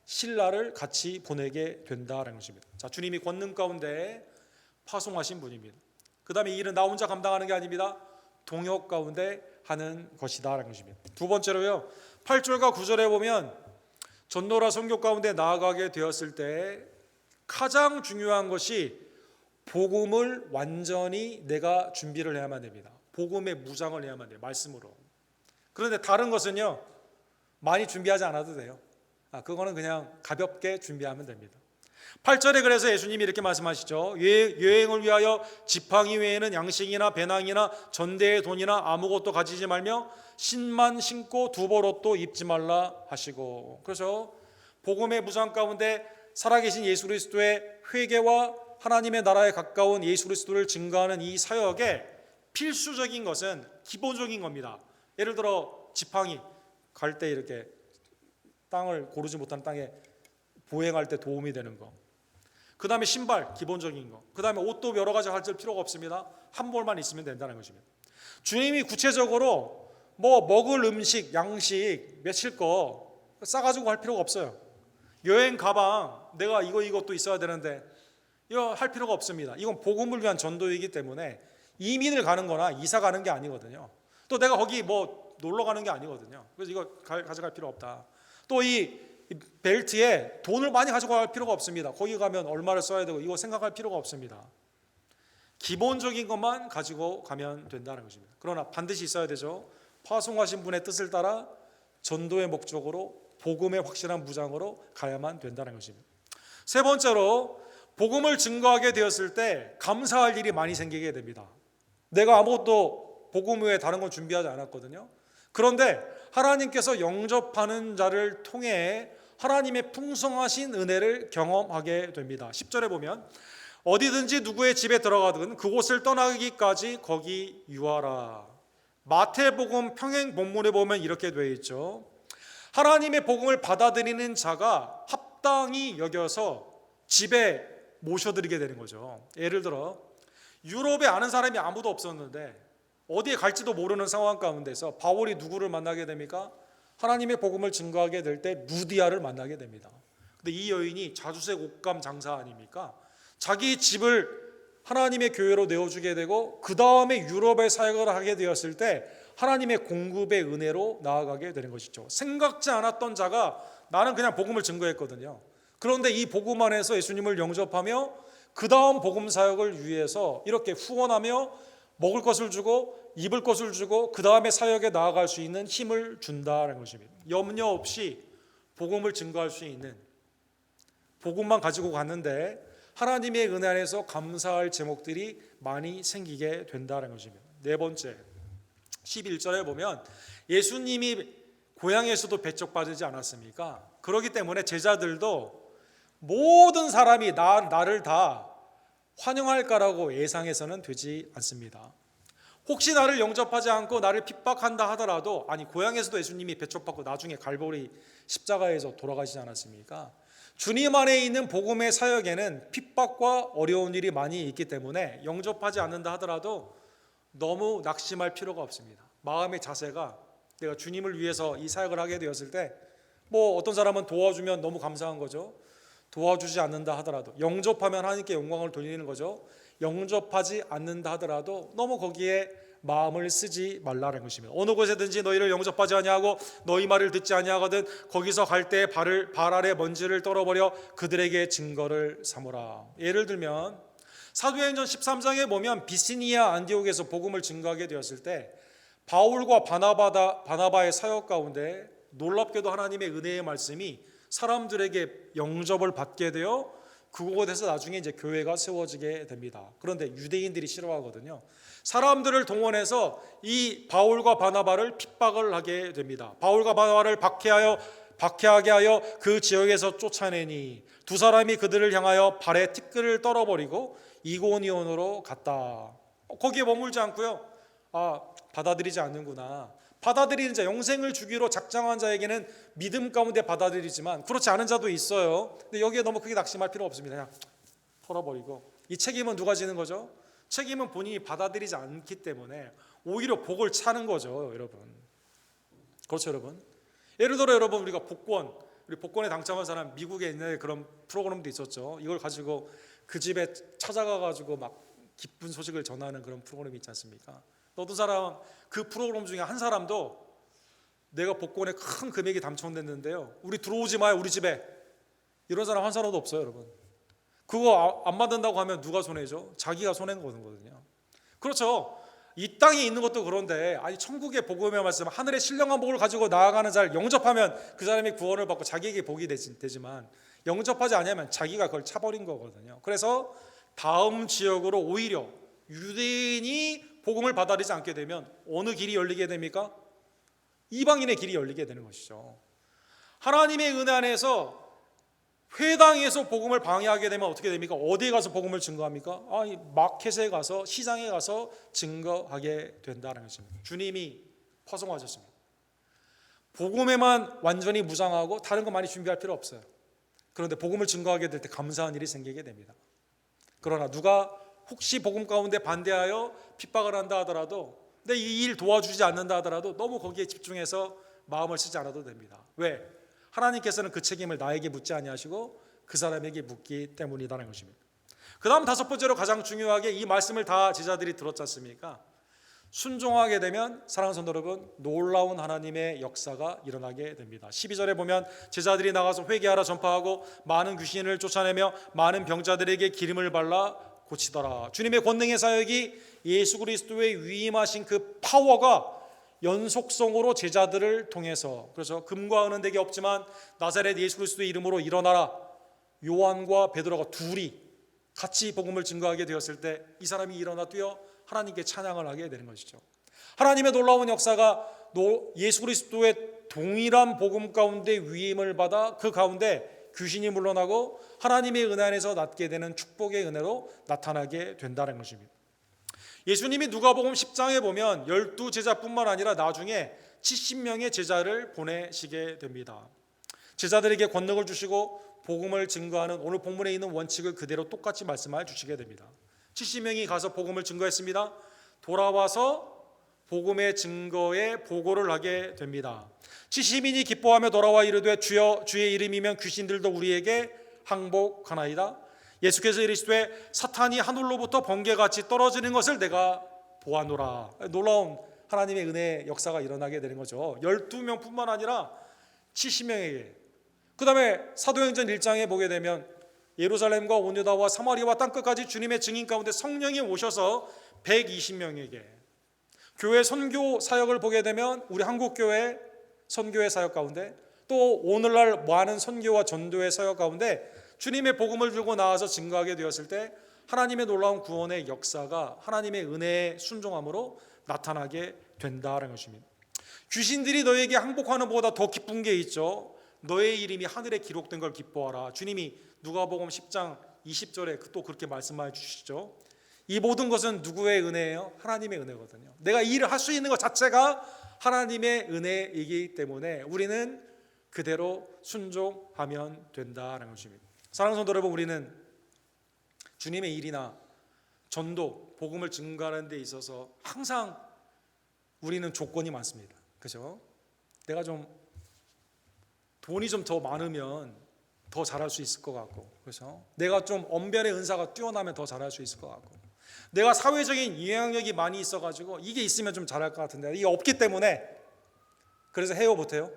신라를 같이 보내게 된다는 것입니다. 자, 주님이 권능 가운데 파송하신 분입니다. 그 다음에 이 일은 나 혼자 감당하는 게 아닙니다. 동역 가운데 하는 것이다라는 것입니다. 두 번째로요, 8절과 9절에 보면 전도라 선교 가운데 나아가게 되었을 때 가장 중요한 것이 복음을 완전히 내가 준비를 해야만 됩니다. 복음의 무장을 해야만 돼요. 말씀으로. 그런데 다른 것은요, 많이 준비하지 않아도 돼요. 그거는 그냥 가볍게 준비하면 됩니다. 8절에 그래서 예수님이 이렇게 말씀하시죠. 여행을 위하여 지팡이 외에는 양식이나 배낭이나 전대의 돈이나 아무것도 가지지 말며 신만 신고 두벌옷도 입지 말라 하시고. 그래서 복음의 무장 가운데 살아계신 예수 그리스도의 회개와 하나님의 나라에 가까운 예수 그리스도를 증거하는 이 사역에 필수적인 것은 기본적인 겁니다. 예를 들어 지팡이 갈 때 이렇게 땅을 고르지 못한 땅에 보행할 때 도움이 되는 거. 그 다음에 신발 기본적인 거. 그 다음에 옷도 여러 가지 할 필요가 없습니다. 한 벌만 있으면 된다는 것입니다. 주님이 구체적으로 뭐 먹을 음식, 양식, 며칠 거 싸가지고 할 필요가 없어요. 여행 가방 내가 이것도 있어야 되는데 이거 할 필요가 없습니다. 이건 복음을 위한 전도이기 때문에 이민을 가는 거나 이사 가는 게 아니거든요. 또 내가 거기 뭐 놀러 가는 게 아니거든요. 그래서 이거 가져갈 필요 없다. 또 이 벨트에 돈을 많이 가져갈 필요가 없습니다. 거기 가면 얼마를 써야 되고 이거 생각할 필요가 없습니다. 기본적인 것만 가지고 가면 된다는 것입니다. 그러나 반드시 있어야 되죠. 파송하신 분의 뜻을 따라 전도의 목적으로 복음의 확실한 무장으로 가야만 된다는 것입니다. 세 번째로 복음을 증거하게 되었을 때 감사할 일이 많이 생기게 됩니다. 내가 아무것도 복음 외에 다른 건 준비하지 않았거든요. 그런데 하나님께서 영접하는 자를 통해 하나님의 풍성하신 은혜를 경험하게 됩니다. 10절에 보면 어디든지 누구의 집에 들어가든 그곳을 떠나기까지 거기 유하라. 마태복음 평행 본문에 보면 이렇게 되어 있죠. 하나님의 복음을 받아들이는 자가 합당히 여겨서 집에 모셔드리게 되는 거죠. 예를 들어 유럽에 아는 사람이 아무도 없었는데 어디에 갈지도 모르는 상황 가운데서 바울이 누구를 만나게 됩니까? 하나님의 복음을 증거하게 될 때 루디아를 만나게 됩니다. 근데 이 여인이 자주색 옷감 장사 아닙니까? 자기 집을 하나님의 교회로 내어주게 되고 그 다음에 유럽에 사역을 하게 되었을 때 하나님의 공급의 은혜로 나아가게 되는 것이죠. 생각지 않았던 자가 나는 그냥 복음을 증거했거든요. 그런데 이 복음 안에서 예수님을 영접하며 그 다음 복음 사역을 위해서 이렇게 후원하며 먹을 것을 주고 입을 것을 주고 그 다음에 사역에 나아갈 수 있는 힘을 준다는 것입니다. 염려 없이 복음을 증거할 수 있는, 복음만 가지고 갔는데 하나님의 은혜 안에서 감사할 제목들이 많이 생기게 된다는 것입니다. 네 번째, 11절에 보면 예수님이 고향에서도 배척받지 않았습니까? 그렇기 때문에 제자들도 모든 사람이 나를 다 환영할까라고 예상해서는 되지 않습니다. 혹시 나를 영접하지 않고 나를 핍박한다 하더라도, 아니 고향에서도 예수님이 배척받고 나중에 갈보리 십자가에서 돌아가시지 않았습니까? 주님 안에 있는 복음의 사역에는 핍박과 어려운 일이 많이 있기 때문에 영접하지 않는다 하더라도 너무 낙심할 필요가 없습니다. 마음의 자세가 내가 주님을 위해서 이 사역을 하게 되었을 때 뭐 어떤 사람은 도와주면 너무 감사한 거죠. 도와주지 않는다 하더라도, 영접하면 하나님께 영광을 돌리는 거죠. 영접하지 않는다 하더라도 너무 거기에 마음을 쓰지 말라는 것입니다. 어느 곳에든지 너희를 영접하지 아니하고 너희 말을 듣지 아니하거든 거기서 갈 때 발 아래 먼지를 떨어버려 그들에게 증거를 삼으라. 예를 들면 사도행전 13장에 보면 비시니아 안디옥에서 복음을 증거하게 되었을 때 바울과 바나바의 사역 가운데 놀랍게도 하나님의 은혜의 말씀이 사람들에게 영접을 받게 되어 그곳에서 나중에 이제 교회가 세워지게 됩니다. 그런데 유대인들이 싫어하거든요. 사람들을 동원해서 이 바울과 바나바를 핍박을 하게 됩니다. 바울과 바나바를 박해하게 하여 그 지역에서 쫓아내니 두 사람이 그들을 향하여 발에 티끌을 떨어버리고 이고니온으로 갔다. 거기에 머물지 않고요. 받아들이지 않는구나. 받아들이는 자, 영생을 주기로 작정한 자에게는 믿음 가운데 받아들이지만 그렇지 않은 자도 있어요. 근데 여기에 너무 크게 낙심할 필요 없습니다. 그냥 털어버리고. 이 책임은 누가 지는 거죠? 책임은 본인이 받아들이지 않기 때문에 오히려 복을 차는 거죠, 여러분. 그렇죠, 여러분? 예를 들어 여러분 우리 복권에 당첨한 사람, 미국에 옛날에 그런 프로그램도 있었죠. 이걸 가지고 그 집에 찾아가 가지고 막 기쁜 소식을 전하는 그런 프로그램이 있지 않습니까? 어떤 사람 그 프로그램 중에 한 사람도 내가 복권에 큰 금액이 당첨됐는데요, 우리 들어오지 마요, 우리 집에. 이런 사람 한 사람도 없어요, 여러분. 그거 안 받는다고 하면 누가 손해죠? 자기가 손해인 거거든요. 그렇죠. 이 땅에 있는 것도 그런데, 아니 천국의 복음의 말씀, 하늘의 신령한 복을 가지고 나아가는 자를 영접하면 그 사람이 구원을 받고 자기에게 복이 되지만, 영접하지 않으면 자기가 그걸 차버린 거거든요. 그래서 다음 지역으로 오히려 유대인이 복음을 받아들이지 않게 되면 어느 길이 열리게 됩니까? 이방인의 길이 열리게 되는 것이죠. 하나님의 은혜 안에서 회당에서 복음을 방해하게 되면 어떻게 됩니까? 어디에 가서 복음을 증거합니까? 이 마켓에 가서, 시장에 가서 증거하게 된다는 것입니다. 주님이 파송하셨습니다. 복음에만 완전히 무장하고 다른 거 많이 준비할 필요 없어요. 그런데 복음을 증거하게 될 때 감사한 일이 생기게 됩니다. 그러나 누가 혹시 복음 가운데 반대하여 핍박을 한다 하더라도, 근데 이 일 도와주지 않는다 하더라도 너무 거기에 집중해서 마음을 쓰지 않아도 됩니다. 왜? 하나님께서는 그 책임을 나에게 묻지 아니하시고 그 사람에게 묻기 때문이라는 것입니다. 그 다음 다섯 번째로 가장 중요하게, 이 말씀을 다 제자들이 들었지 않습니까? 순종하게 되면 사랑하는 성도 여러분, 놀라운 하나님의 역사가 일어나게 됩니다. 12절에 보면 제자들이 나가서 회개하라 전파하고 많은 귀신을 쫓아내며 많은 병자들에게 기름을 발라 고치더라. 주님의 권능의 사역이, 예수 그리스도의 위임하신 그 파워가 연속성으로 제자들을 통해서, 그래서 금과 은은 내게 없지만 나사렛 예수 그리스도의 이름으로 일어나라. 요한과 베드로가 둘이 같이 복음을 증거하게 되었을 때 이 사람이 일어나 뛰어 하나님께 찬양을 하게 되는 것이죠. 하나님의 놀라운 역사가 예수 그리스도의 동일한 복음 가운데 위임을 받아 그 가운데 귀신이 물러나고 하나님의 은혜 안에서 낫게 되는 축복의 은혜로 나타나게 된다는 것입니다. 예수님이 누가복음 10장에 보면 12제자뿐만 아니라 나중에 70명의 제자를 보내시게 됩니다. 제자들에게 권능을 주시고 복음을 증거하는 오늘 본문에 있는 원칙을 그대로 똑같이 말씀해 주시게 됩니다. 70명이 가서 복음을 증거했습니다. 돌아와서 복음의 증거에 보고를 하게 됩니다. 70인이 기뻐하며 돌아와 이르되 주여 주의 이름이면 귀신들도 우리에게 항복하나이다. 예수께서 이르시되 사탄이 하늘로부터 번개같이 떨어지는 것을 내가 보았노라. 놀라운 하나님의 은혜의 역사가 일어나게 되는 거죠. 12명뿐만 아니라 70명에게. 그 다음에 사도행전 1장에 보게 되면 예루살렘과 온 유다와 사마리아와 땅끝까지 주님의 증인 가운데 성령이 오셔서 120명에게. 교회 선교 사역을 보게 되면 우리 한국교회 선교의 사역 가운데, 또 오늘날 많은 선교와 전도의 사역 가운데 주님의 복음을 들고 나와서 증거하게 되었을 때 하나님의 놀라운 구원의 역사가 하나님의 은혜의 순종함으로 나타나게 된다는 것입니다. 귀신들이 너에게 항복하는 것보다 더 기쁜 게 있죠. 너의 이름이 하늘에 기록된 걸 기뻐하라. 주님이 누가복음 10장 20절에 또 그렇게 말씀해 주시죠. 이 모든 것은 누구의 은혜예요? 하나님의 은혜거든요. 내가 이 일을 할 수 있는 것 자체가 하나님의 은혜이기 때문에 우리는 그대로 순종하면 된다는 것입니다. 사랑하는 성도 여러분, 우리는 주님의 일이나 전도, 복음을 증거하는 데 있어서 항상 우리는 조건이 많습니다. 그죠? 내가 좀 돈이 좀 더 많으면 더 잘할 수 있을 것 같고, 그렇죠? 내가 좀 언변의 은사가 뛰어나면 더 잘할 수 있을 것 같고, 내가 사회적인 영향력이 많이 있어가지고 이게 있으면 좀 잘할 것 같은데 이게 없기 때문에 그래서 해요 못해요?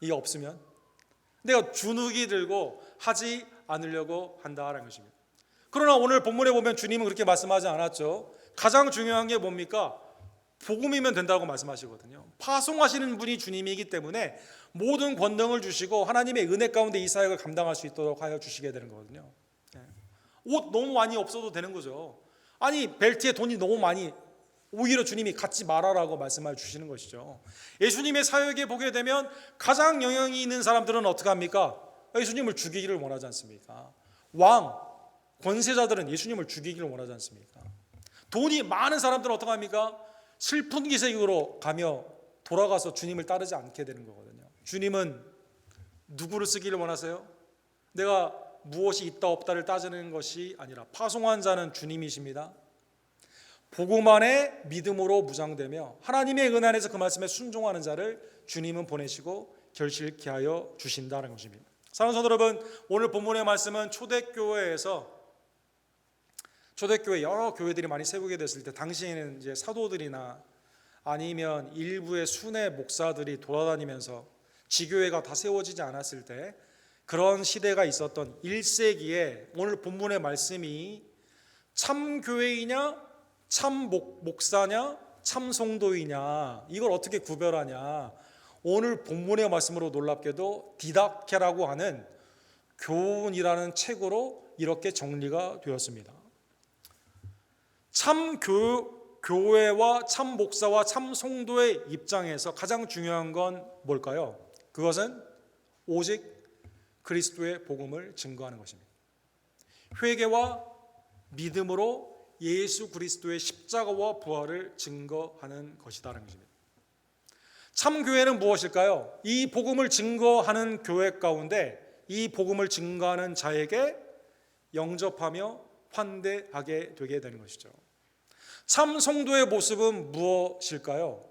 이게 없으면 내가 주눅이 들고 하지 않으려고 한다는 것입니다. 그러나 오늘 본문에 보면 주님은 그렇게 말씀하지 않았죠. 가장 중요한 게 뭡니까? 복음이면 된다고 말씀하시거든요. 파송하시는 분이 주님이기 때문에 모든 권능을 주시고 하나님의 은혜 가운데 이 사역을 감당할 수 있도록 하여 주시게 되는 거거든요. 옷 너무 많이 없어도 되는 거죠. 아니 벨트에 돈이 너무 많이, 오히려 주님이 갖지 말아라고 말씀해 주시는 것이죠. 예수님의 사역에 보게 되면 가장 영향이 있는 사람들은 어떻게 합니까? 예수님을 죽이기를 원하지 않습니까? 왕, 권세자들은 예수님을 죽이기를 원하지 않습니까? 돈이 많은 사람들은 어떻게 합니까? 슬픈 기색으로 가며 돌아가서 주님을 따르지 않게 되는 거거든요. 주님은 누구를 쓰기를 원하세요? 내가 무엇이 있다 없다를 따지는 것이 아니라 파송한 자는 주님이십니다. 복음 안에 믿음으로 무장되며 하나님의 은혜 안에서 그 말씀에 순종하는 자를 주님은 보내시고 결실케 하여 주신다는 것입니다. 사랑하는 성도 여러분, 오늘 본문의 말씀은 초대교회 여러 교회들이 많이 세우게 됐을 때 당시에는 이제 사도들이나 아니면 일부의 순회 목사들이 돌아다니면서 지교회가 다 세워지지 않았을 때 그런 시대가 있었던 1세기에 오늘 본문의 말씀이 참 교회이냐 참 목사냐 참 성도이냐 이걸 어떻게 구별하냐, 오늘 본문의 말씀으로 놀랍게도 디다케라고 하는 교훈이라는 책으로 이렇게 정리가 되었습니다. 참 교회와 참 목사와 참 성도의 입장에서 가장 중요한 건 뭘까요? 그것은 오직 그리스도의 복음을 증거하는 것입니다. 회개와 믿음으로 예수 그리스도의 십자가와 부활을 증거하는 것이다라는 것입니다. 참 교회는 무엇일까요? 이 복음을 증거하는 교회 가운데 이 복음을 증거하는 자에게 영접하며 환대하게 되게 되는 것이죠. 참 성도의 모습은 무엇일까요?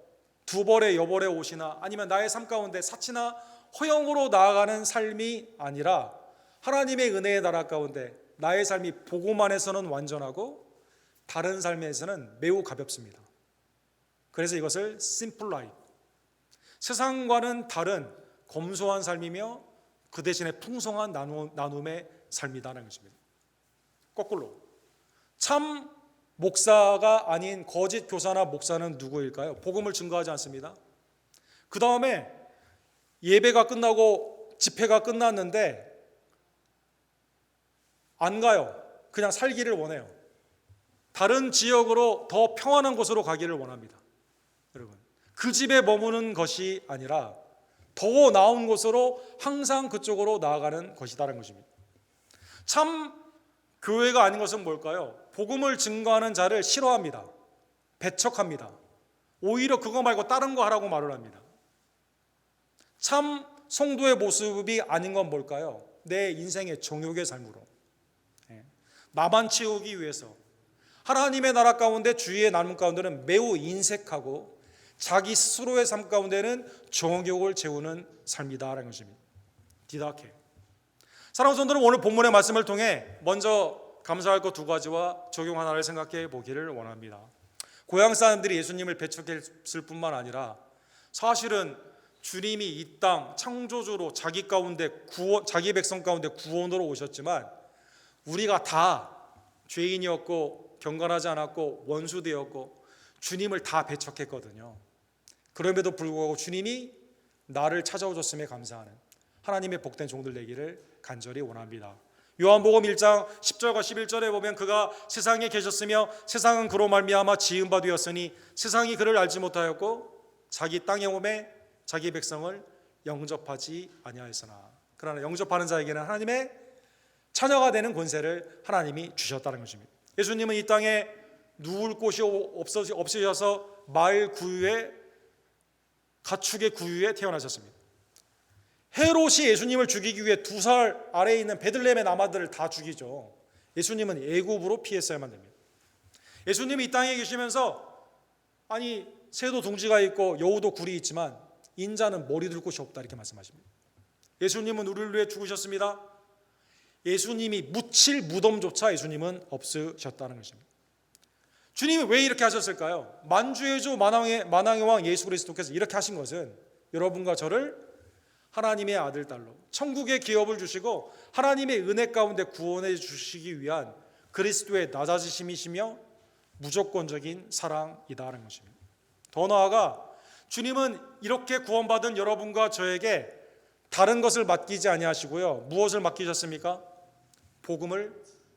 두벌의 여벌의 옷이나 아니면 나의 삶 가운데 사치나 허영으로 나아가는 삶이 아니라 하나님의 은혜의 나라 가운데 나의 삶이 복음 안에서는 완전하고 다른 삶에서는 매우 가볍습니다. 그래서 이것을 simple life, 세상과는 다른 검소한 삶이며 그 대신에 풍성한 나눔의 삶이다라는 것입니다. 거꾸로 참 목사가 아닌 거짓 교사나 목사는 누구일까요? 복음을 증거하지 않습니다. 그 다음에 예배가 끝나고 집회가 끝났는데 안 가요. 그냥 살기를 원해요. 다른 지역으로 더 평안한 곳으로 가기를 원합니다. 여러분, 그 집에 머무는 것이 아니라 더 나은 곳으로 항상 그쪽으로 나아가는 것이다라는 것입니다. 참 교회가 아닌 것은 뭘까요? 복음을 증거하는 자를 싫어합니다. 배척합니다. 오히려 그거 말고 다른 거 하라고 말을 합니다. 참 성도의 모습이 아닌 건 뭘까요? 내 인생의 정욕의 삶으로 나만 채우기 위해서 하나님의 나라 가운데 주의 나눔 가운데는 매우 인색하고 자기 스스로의 삶 가운데는 정욕을 채우는 삶이다라는 것입니다. 디다케. 사랑하는 성도들은 오늘 본문의 말씀을 통해 먼저 감사할 것 두 가지와 적용 하나를 생각해 보기를 원합니다. 고향 사람들이 예수님을 배척했을 뿐만 아니라 사실은 주님이 이 땅 창조주로 자기 백성 가운데 구원으로 오셨지만 우리가 다 죄인이었고 경건하지 않았고 원수되었고 주님을 다 배척했거든요. 그럼에도 불구하고 주님이 나를 찾아오셨음에 감사하는 하나님의 복된 종들 되기를 간절히 원합니다. 요한복음 1장 10절과 11절에 보면 그가 세상에 계셨으며 세상은 그로 말미암아 지은 바 되었으니 세상이 그를 알지 못하였고 자기 땅에 오매 자기 백성을 영접하지 아니하였으나 그러나 영접하는 자에게는 하나님의 자녀가 되는 권세를 하나님이 주셨다는 것입니다. 예수님은 이 땅에 누울 곳이 없으셔서 마을 구유에 가축의 구유에 태어나셨습니다. 헤롯이 예수님을 죽이기 위해 2살 아래에 있는 베들레헴의 남아들을 다 죽이죠. 예수님은 애굽으로 피했어야만 됩니다. 예수님이 이 땅에 계시면서 아니 새도 둥지가 있고 여우도 굴이 있지만 인자는 머리 둘 곳이 없다 이렇게 말씀하십니다. 예수님은 우리를 위해 죽으셨습니다. 예수님이 묻힐 무덤조차 예수님은 없으셨다는 것입니다. 주님이 왜 이렇게 하셨을까요? 만주의 주 만왕의 왕 예수 그리스도께서 이렇게 하신 것은 여러분과 저를 하나님의 아들 딸로 천국의 기업을 주시고 하나님의 은혜 가운데 구원해 주시기 위한 그리스도의 낮아지심이시며 무조건적인 사랑이다라는 것입니다. 더 나아가 주님은 이렇게 구원받은 여러분과 저에게 다른 것을 맡기지 아니하시고요. 무엇을 맡기셨습니까? 복음을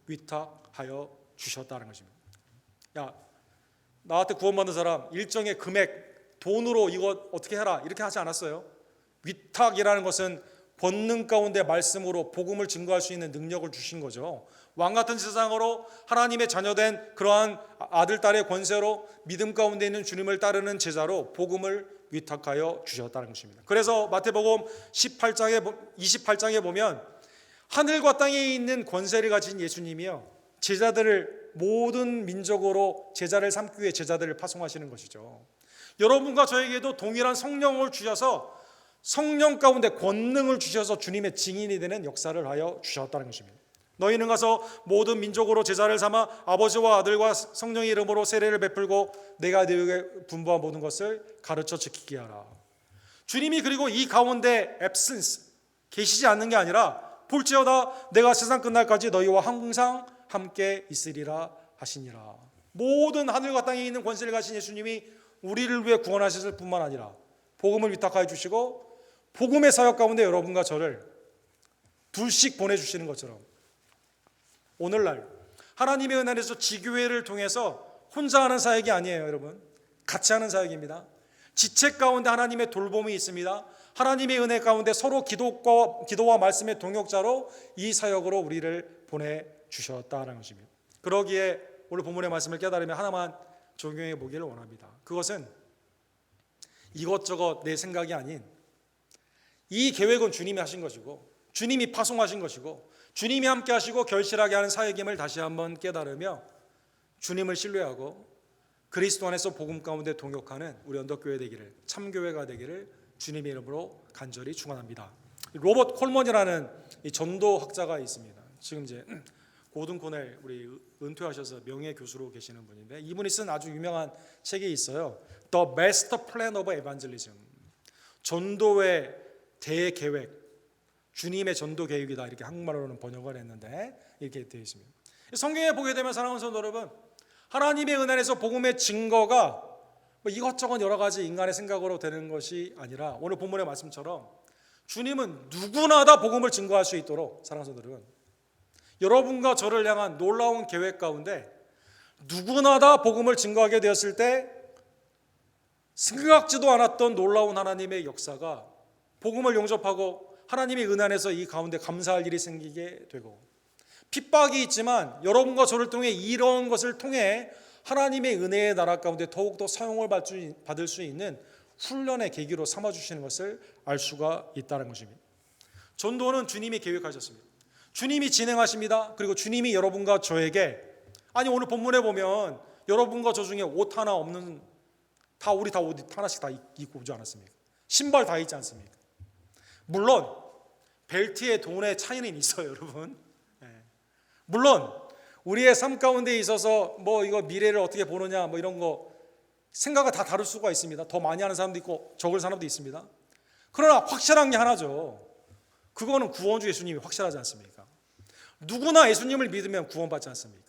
위탁하여 주셨다는 것입니다. 야, 나한테 구원받는 사람 일정의 금액 돈으로 이거 어떻게 해라 이렇게 하지 않았어요. 위탁이라는 것은 본능 가운데 말씀으로 복음을 증거할 수 있는 능력을 주신 거죠. 왕같은 세상으로 하나님의 자녀된 그러한 아들 딸의 권세로 믿음 가운데 있는 주님을 따르는 제자로 복음을 위탁하여 주셨다는 것입니다. 그래서 마태복음 28장에 보면 하늘과 땅에 있는 권세를 가진 예수님이요 제자들을 모든 민족으로 제자를 삼기 위해 제자들을 파송하시는 것이죠. 여러분과 저에게도 동일한 성령을 주셔서 성령 가운데 권능을 주셔서 주님의 증인이 되는 역사를 하여 주셨다는 것입니다. 너희는 가서 모든 민족으로 제자를 삼아 아버지와 아들과 성령의 이름으로 세례를 베풀고 내가 너희에게 분부한 모든 것을 가르쳐 지키게 하라. 주님이 그리고 이 가운데 absence, 계시지 않는 게 아니라 볼지어다 내가 세상 끝날까지 너희와 항상 함께 있으리라 하시니라. 모든 하늘과 땅에 있는 권세를 가진 예수님이 우리를 위해 구원하셨을 뿐만 아니라 복음을 위탁하여 주시고 복음의 사역 가운데 여러분과 저를 둘씩 보내주시는 것처럼 오늘날 하나님의 은혜 안에서 지교회를 통해서 혼자 하는 사역이 아니에요, 여러분. 같이 하는 사역입니다. 지체 가운데 하나님의 돌봄이 있습니다. 하나님의 은혜 가운데 서로 기도와 말씀의 동역자로 이 사역으로 우리를 보내주셨다는 것입니다. 그러기에 오늘 본문의 말씀을 깨달으며 하나만 적용해 보기를 원합니다. 그것은 이것저것 내 생각이 아닌 이 계획은 주님이 하신 것이고 주님이 파송하신 것이고 주님이 함께 하시고 결실하게 하는 사역임을 다시 한번 깨달으며 주님을 신뢰하고 그리스도 안에서 복음 가운데 동역하는 우리 언덕교회 되기를, 참교회가 되기를 주님의 이름으로 간절히 축원합니다. 로버트 콜먼이라는 이 전도학자가 있습니다. 지금 이제 고든 코넬 우리 은퇴하셔서 명예 교수로 계시는 분인데 이분이 쓴 아주 유명한 책이 있어요. The Master Plan of Evangelism. 전도의 대계획, 주님의 전도 계획이다, 이렇게 한국말로는 번역을 했는데 이렇게 되어 있습니다. 성경에 보게 되면 사랑하는 성도 여러분, 하나님의 은혜 안에서 복음의 증거가 뭐 이것저것 여러 가지 인간의 생각으로 되는 것이 아니라 오늘 본문의 말씀처럼 주님은 누구나 다 복음을 증거할 수 있도록, 사랑하는 성도 여러분, 여러분과 저를 향한 놀라운 계획 가운데 누구나 다 복음을 증거하게 되었을 때 생각지도 않았던 놀라운 하나님의 역사가 복음을 용접하고 하나님의 은혜 안에서 이 가운데 감사할 일이 생기게 되고, 핍박이 있지만 여러분과 저를 통해 이런 것을 통해 하나님의 은혜의 나라 가운데 더욱더 사용을 받을 수 있는 훈련의 계기로 삼아주시는 것을 알 수가 있다는 것입니다. 전도는 주님이 계획하셨습니다. 주님이 진행하십니다. 그리고 주님이 여러분과 저에게, 아니 오늘 본문에 보면 여러분과 저 중에 옷 하나 없는, 우리 다 옷 하나씩 다 입고 오지 않았습니까? 신발 다 있지 않습니까? 물론 벨트의 돈의 차이는 있어요, 여러분. 물론 우리의 삶 가운데 있어서 뭐 이거 미래를 어떻게 보느냐 뭐 이런 거 생각을 다 다를 수가 있습니다. 더 많이 하는 사람도 있고 적을 사람도 있습니다. 그러나 확실한 게 하나죠. 그거는 구원주 예수님이 확실하지 않습니까? 누구나 예수님을 믿으면 구원받지 않습니까?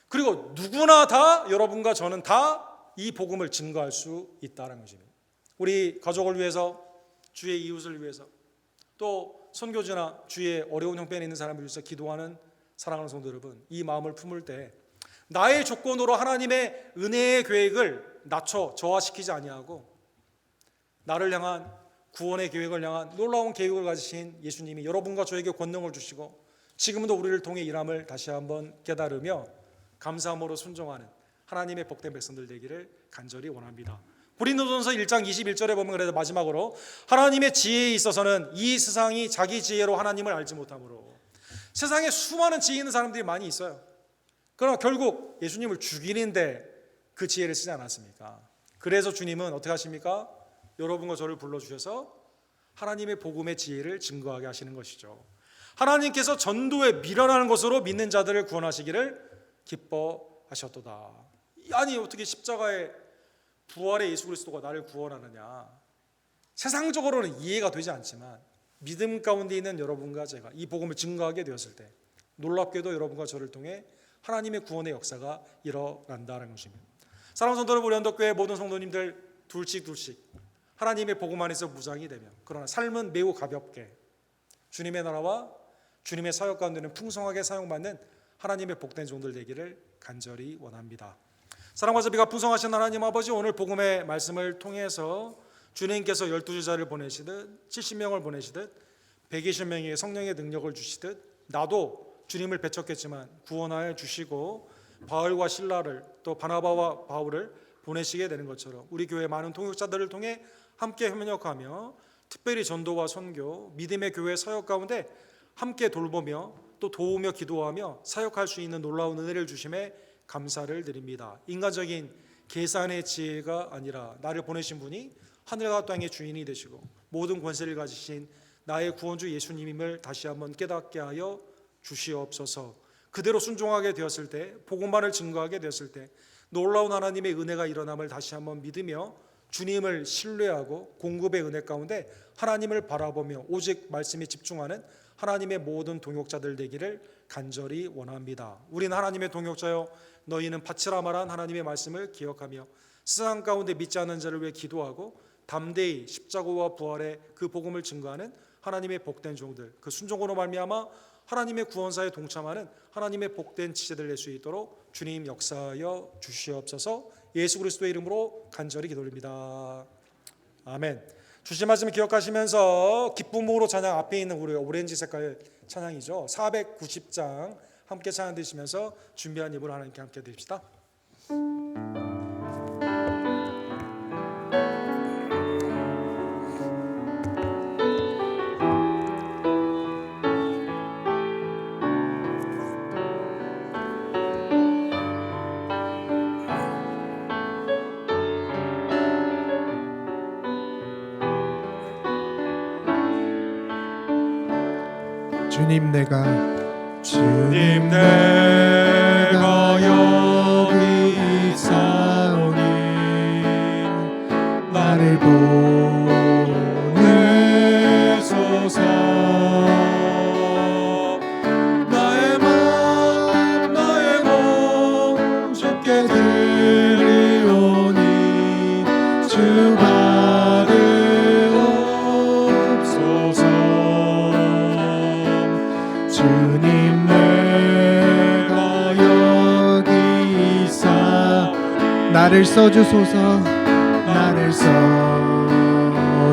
그리고 누구나 다, 여러분과 저는 다 이 복음을 증거할 수 있다는 것입니다. 우리 가족을 위해서, 주의 이웃을 위해서, 또 선교지나 주의 어려운 형편에 있는 사람을 위해서 기도하는 사랑하는 성도 여러분, 이 마음을 품을 때 나의 조건으로 하나님의 은혜의 계획을 낮춰 저하시키지 아니하고 나를 향한 구원의 계획을 향한 놀라운 계획을 가지신 예수님이 여러분과 저에게 권능을 주시고 지금도 우리를 통해 일함을 다시 한번 깨달으며 감사함으로 순종하는 하나님의 복된 백성들 되기를 간절히 원합니다. 고린도전서 1장 21절에 보면 그래도 마지막으로 하나님의 지혜에 있어서는 이 세상이 자기 지혜로 하나님을 알지 못하므로, 세상에 수많은 지혜 있는 사람들이 많이 있어요. 그러나 결국 예수님을 죽이는데 그 지혜를 쓰지 않았습니까? 그래서 주님은 어떻게 하십니까? 여러분과 저를 불러주셔서 하나님의 복음의 지혜를 증거하게 하시는 것이죠. 하나님께서 전도에 미련하는 것으로 믿는 자들을 구원하시기를 기뻐하셨도다. 아니 어떻게 십자가의 부활의 예수 그리스도가 나를 구원하느냐, 세상적으로는 이해가 되지 않지만 믿음 가운데 있는 여러분과 제가 이 복음을 증거하게 되었을 때 놀랍게도 여러분과 저를 통해 하나님의 구원의 역사가 일어난다는 것입니다. 사랑하는 성도 여러분, 우리 언덕교회 모든 성도님들 둘씩 하나님의 복음 안에서 무장이 되며, 그러나 삶은 매우 가볍게 주님의 나라와 주님의 사역 가운데는 풍성하게 사용받는 하나님의 복된 종들 되기를 간절히 원합니다. 사랑과 자비가 풍성하신 하나님 아버지, 오늘 복음의 말씀을 통해서 주님께서 12제자를 보내시듯 70명을 보내시듯 120명의 성령의 능력을 주시듯 나도 주님을 배척했지만 구원하여 주시고 바울과 실라를, 또 바나바와 바울을 보내시게 되는 것처럼 우리 교회 많은 통역자들을 통해 함께 협력하며 특별히 전도와 선교, 믿음의 교회 사역 가운데 함께 돌보며 또 도우며 기도하며 사역할 수 있는 놀라운 은혜를 주심에 감사를 드립니다. 인간적인 계산의 지혜가 아니라 나를 보내신 분이 하늘과 땅의 주인이 되시고 모든 권세를 가지신 나의 구원주 예수님임을 다시 한번 깨닫게 하여 주시옵소서. 그대로 순종하게 되었을 때, 복음만을 증거하게 되었을 때 놀라운 하나님의 은혜가 일어남을 다시 한번 믿으며 주님을 신뢰하고 공급의 은혜 가운데 하나님을 바라보며 오직 말씀에 집중하는 하나님의 모든 동역자들 되기를 간절히 원합니다. 우리는 하나님의 동역자요, 너희는 바치라 말한 하나님의 말씀을 기억하며 세상 가운데 믿지 않는 자를 위해 기도하고 담대히 십자가와 부활의 그 복음을 증거하는 하나님의 복된 종들, 그 순종으로 말미암아 하나님의 구원사에 동참하는 하나님의 복된 지체들 될 수 있도록 주님 역사하여 주시옵소서. 예수 그리스도의 이름으로 간절히 기도드립니다. 아멘. 주신 말씀을 기억하시면서 기쁨으로 찬양, 앞에 있는 우리 오렌지 색깔 찬양이죠, 490장 함께 찬양 드리시면서 준비한 예물 하나님께 함께 드립시다. 주님 내가 여기 있사오니 나를 보내소서. 나의 맘 나의 몸 주께 드리오니 주 받으옵소서. 주님 내가 여기 있사 나를 써주소서. 나를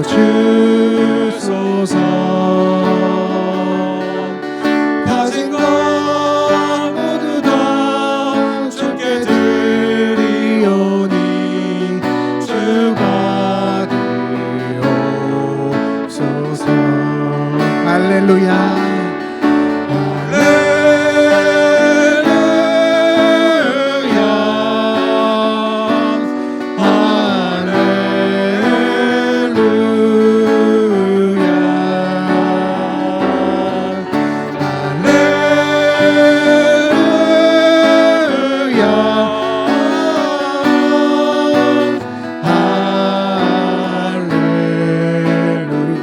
써주소서. 가진 것 모두 다 주께 드리오니 주 받으옵소서. 할렐루야.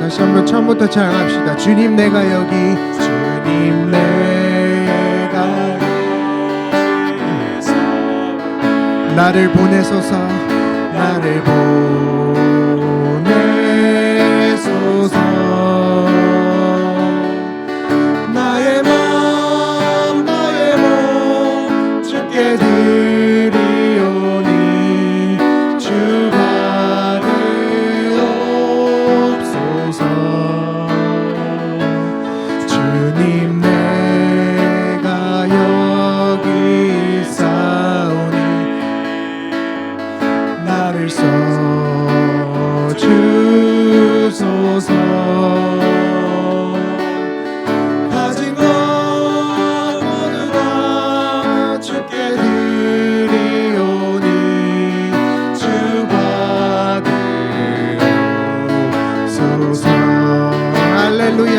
다시 한번 처음부터 찬양합시다. 주님 내가 여기, 주님 내가 나를 보내소서. 나를 보내소서. 나의 맘 나의 몸 주께 드리오니 주 받으옵소서. 주님 내가 여기 있사오니 나를 써주소서. 가진 것 모두 다 주께 드리오니 주 받으옵소서. 할렐루야.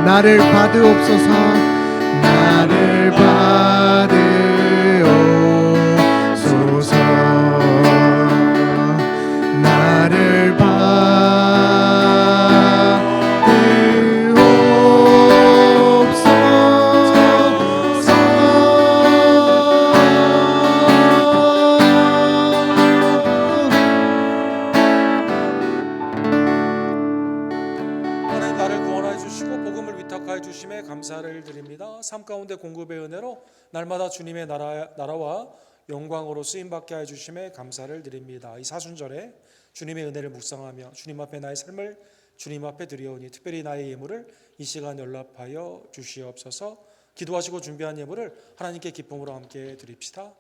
나를 받으옵소서. 나를 받으옵소서. 나를 받으옵소서. 주시며 삶 가운데 공급의 은혜로 날마다 주님의 나라와 영광으로 쓰임받게 하여 주심에 감사를 드립니다. 이 사순절에 주님의 은혜를 묵상하며 주님 앞에 나의 삶을 주님 앞에 드리오니 특별히 나의 예물을 이 시간 연락하여 주시옵소서. 기도하시고 준비한 예물을 하나님께 기쁨으로 함께 드립시다.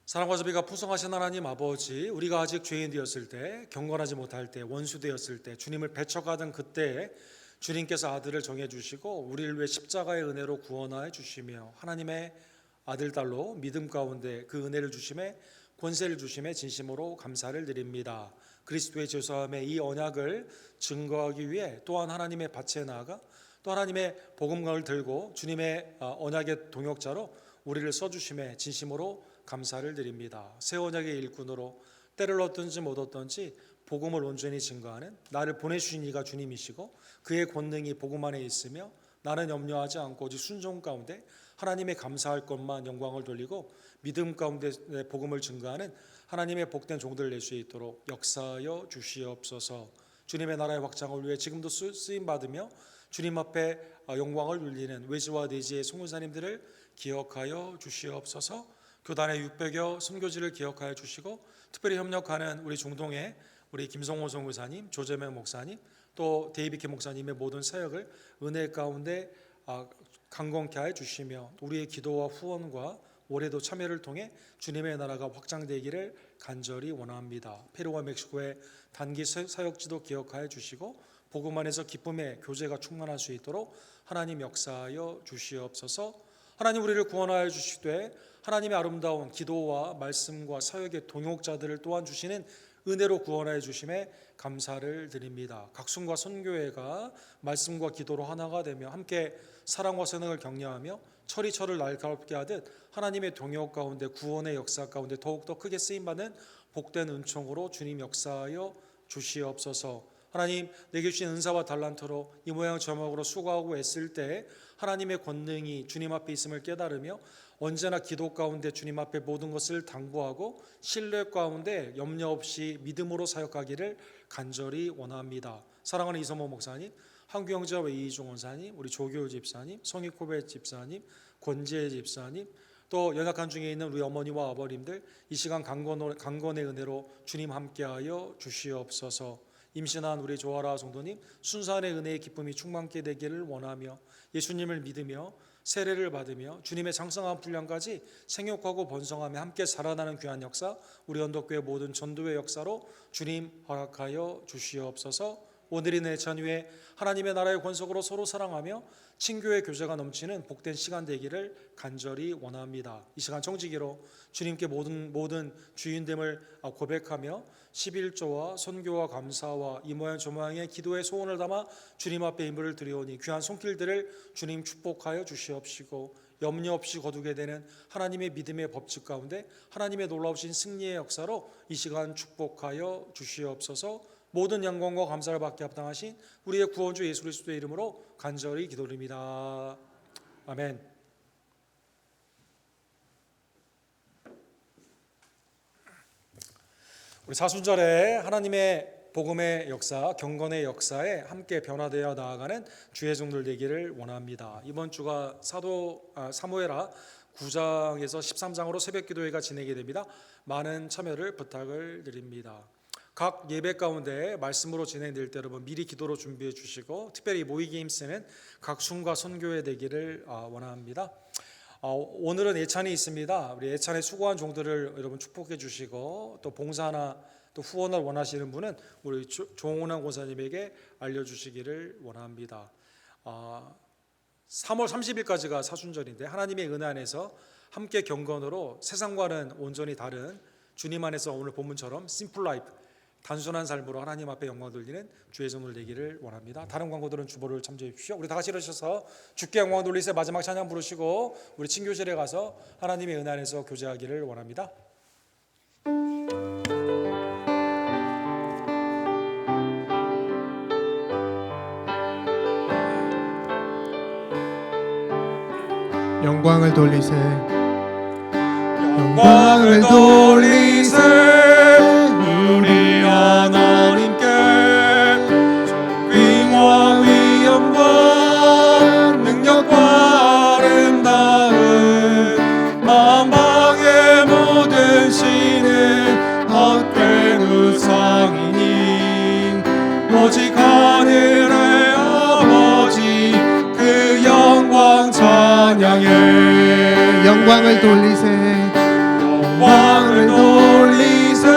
사랑과 자비가 풍성하신 하나님 아버지, 우리가 아직 죄인 되었을 때, 경건하지 못할 때, 원수 되었을 때, 주님을 배척하던 그때에 주님께서 아들을 정해주시고 우리를 위해 십자가의 은혜로 구원하여 주시며 하나님의 아들 딸로 믿음 가운데 그 은혜를 주심에 권세를 주심에 진심으로 감사를 드립니다. 그리스도의 죄사함의 이 언약을 증거하기 위해 또한 하나님의 밭에 나아가 또 하나님의 복음을 들고 주님의 언약의 동역자로 우리를 써주심에 진심으로 감사를 드립니다. 새 언약의 일꾼으로 때를 얻든지 못 얻든지 복음을 온전히 증거하는 나를 보내주신 이가 주님이시고 그의 권능이 복음 안에 있으며 나는 염려하지 않고 오직 순종 가운데 하나님의 감사할 것만 영광을 돌리고 믿음 가운데 복음을 증거하는 하나님의 복된 종들 낼 수 있도록 역사하여 주시옵소서. 주님의 나라의 확장을 위해 지금도 쓰임받으며 주님 앞에 영광을 울리는 외지와 내지의 선교사님들을 기억하여 주시옵소서. 교단의 600여 선교지를 기억하여 주시고 특별히 협력하는 우리 중동의 우리 김성호 선교사님, 조재명 목사님, 또 데이비키 목사님의 모든 사역을 은혜 가운데 강건케 하여 주시며 우리의 기도와 후원과 올해도 참여를 통해 주님의 나라가 확장되기를 간절히 원합니다. 페루와 멕시코의 단기 사역지도 기억하여 주시고 복음 안에서 기쁨의 교제가 충만할 수 있도록 하나님 역사하여 주시옵소서. 하나님 우리를 구원하여 주시되 하나님의 아름다운 기도와 말씀과 사역의 동역자들을 또한 주시는 은혜로 구원하여 주심에 감사를 드립니다. 각순과 선교회가 말씀과 기도로 하나가 되며 함께 사랑과 선행을 격려하며 철이 철을 날카롭게 하듯 하나님의 동역 가운데 구원의 역사 가운데 더욱더 크게 쓰임받는 복된 은총으로 주님 역사하여 주시옵소서. 하나님 내게 주신 은사와 달란트로 이 모양 저 모양으로 수고하고 애쓸 때 하나님의 권능이 주님 앞에 있음을 깨달으며 언제나 기도 가운데 주님 앞에 모든 것을 당부하고 신뢰 가운데 염려 없이 믿음으로 사역하기를 간절히 원합니다. 사랑하는 이성모 목사님, 한규영자와 이희종 원사님, 우리 조교우 집사님, 성익코베 집사님, 권지혜 집사님, 또 연약한 중에 있는 우리 어머니와 아버님들 이 시간 강건의 은혜로 주님 함께하여 주시옵소서. 임신한 우리 조아라 성도님 순산의 은혜의 기쁨이 충만케 되기를 원하며 예수님을 믿으며 세례를 받으며 주님의 장성한 분량까지 생육하고 번성하며 함께 살아나는 귀한 역사 우리 언덕교회 모든 전도의 역사로 주님 허락하여 주시옵소서. 오늘이 내 찬 위에 하나님의 나라의 권속으로 서로 사랑하며 친교의 교제가 넘치는 복된 시간 되기를 간절히 원합니다. 이 시간 청지기로 주님께 모든 주인됨을 고백하며 11조와 선교와 감사와 이 모양 저 모양의 기도의 소원을 담아 주님 앞에 예물을 드리오니 귀한 손길들을 주님 축복하여 주시옵시고 염려 없이 거두게 되는 하나님의 믿음의 법칙 가운데 하나님의 놀라우신 승리의 역사로 이 시간 축복하여 주시옵소서. 모든 영광과 감사를 받게 합당하신 우리의 구원주 예수 그리스도의 이름으로 간절히 기도드립니다. 아멘. 우리 사순절에 하나님의 복음의 역사, 경건의 역사에 함께 변화되어 나아가는 주의 종들 되기를 원합니다. 이번 주가 사무엘하 9장에서 13장으로 새벽기도회가 진행이 됩니다. 많은 참여를 부탁을 드립니다. 각 예배 가운데 말씀으로 진행될 때 여러분 미리 기도로 준비해 주시고 특별히 모이기 힘쓰는 각 순과 선교회 되기를 원합니다. 오늘은 예찬이 있습니다. 우리 예찬에 수고한 종들을 여러분 축복해 주시고 또 봉사나 또 후원을 원하시는 분은 우리 조홍남 권사님에게 알려주시기를 원합니다. 3월 30일까지가 사순절인데 하나님의 은혜 안에서 함께 경건으로 세상과는 온전히 다른 주님 안에서 오늘 본문처럼 심플 라이프 단순한 삶으로 하나님 앞에 영광 돌리는 주의 종들 되기를 원합니다. 다른 광고들은 주보를 참조해 주십시오. 우리 다 같이 일어서서 주께 영광 돌리세 마지막 찬양 부르시고 우리 친교실에 가서 하나님의 은혜 안에서 교제하기를 원합니다. 영광을 돌리세 영광을 돌리세 우리 하나님께 존귀와 위엄과 능력과 아름다움 만방의 모든 신은 헛된 우상이니 오직 하늘의 아버지 그 영광 찬양해 영광을 돌리세 영광을 돌리세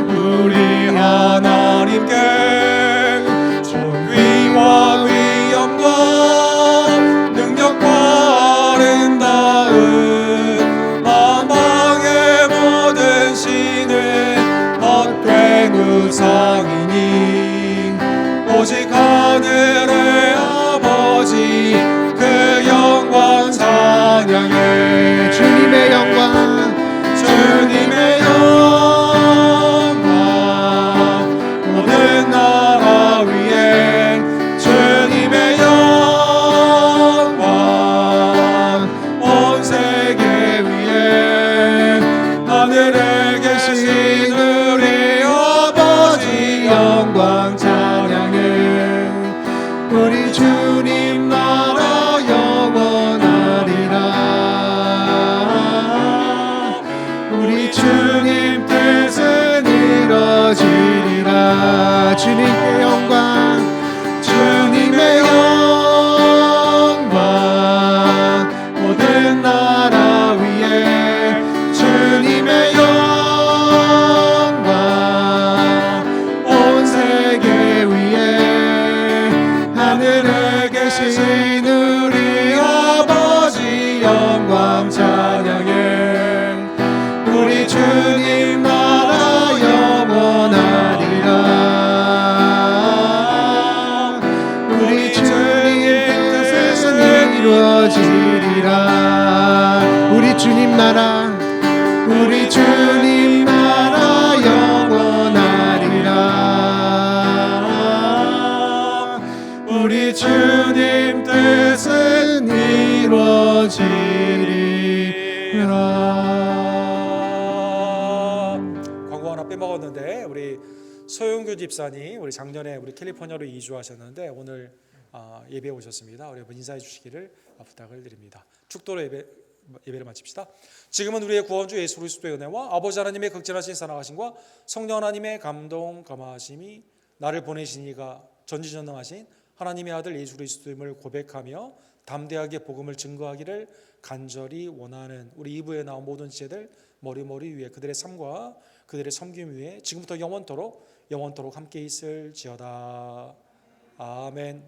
우리 하나님께 존귀와 위엄과 능력과 아름다움 만방의 모든 신은 헛된 우상이니 오직 하늘의 아버지 그 영광 찬양해 주님의 영광 주님의 영광 모든 나라 위에 주님의 영광 온 세계 위에 하늘에 계신 우리 아버지 영광 찬양해 우리 주님 나라 영원하리라 우리 주님 뜻은 이루어지리라 주님의 영광 주님의 영광 모든 나라 위에 주님의 영광 온 세계 위에 하늘에 계신 우리 아버지 영광 찬양해 우리 주님 나라 영원하리라 우리 주님 뜻은 이루어지리라 우리 주님 나라 영원하리라 우리 주님 뜻은 이루어지리라. 광고 하나 빼먹었는데 우리 소영규 집사님 우리 작년에 우리 캘리포니아로 이주하셨는데 오늘 예배에 오셨습니다. 우리 한번 인사해 주시기를 부탁을 드립니다. 축도로 예배를 마칩시다. 지금은 우리의 구원주 예수 그리스도의 은혜와 아버지 하나님의 극진하신 사랑하심과 성령 하나님의 감동 감화하심이 나를 보내신 이가 전지전능하신 하나님의 아들 예수 그리스도임을 고백하며 담대하게 복음을 증거하기를 간절히 원하는 우리 2부에 나온 모든 지체들 머리 위에 그들의 삶과 그들의 섬김 위에 지금부터 영원토록 함께 있을지어다. 아멘.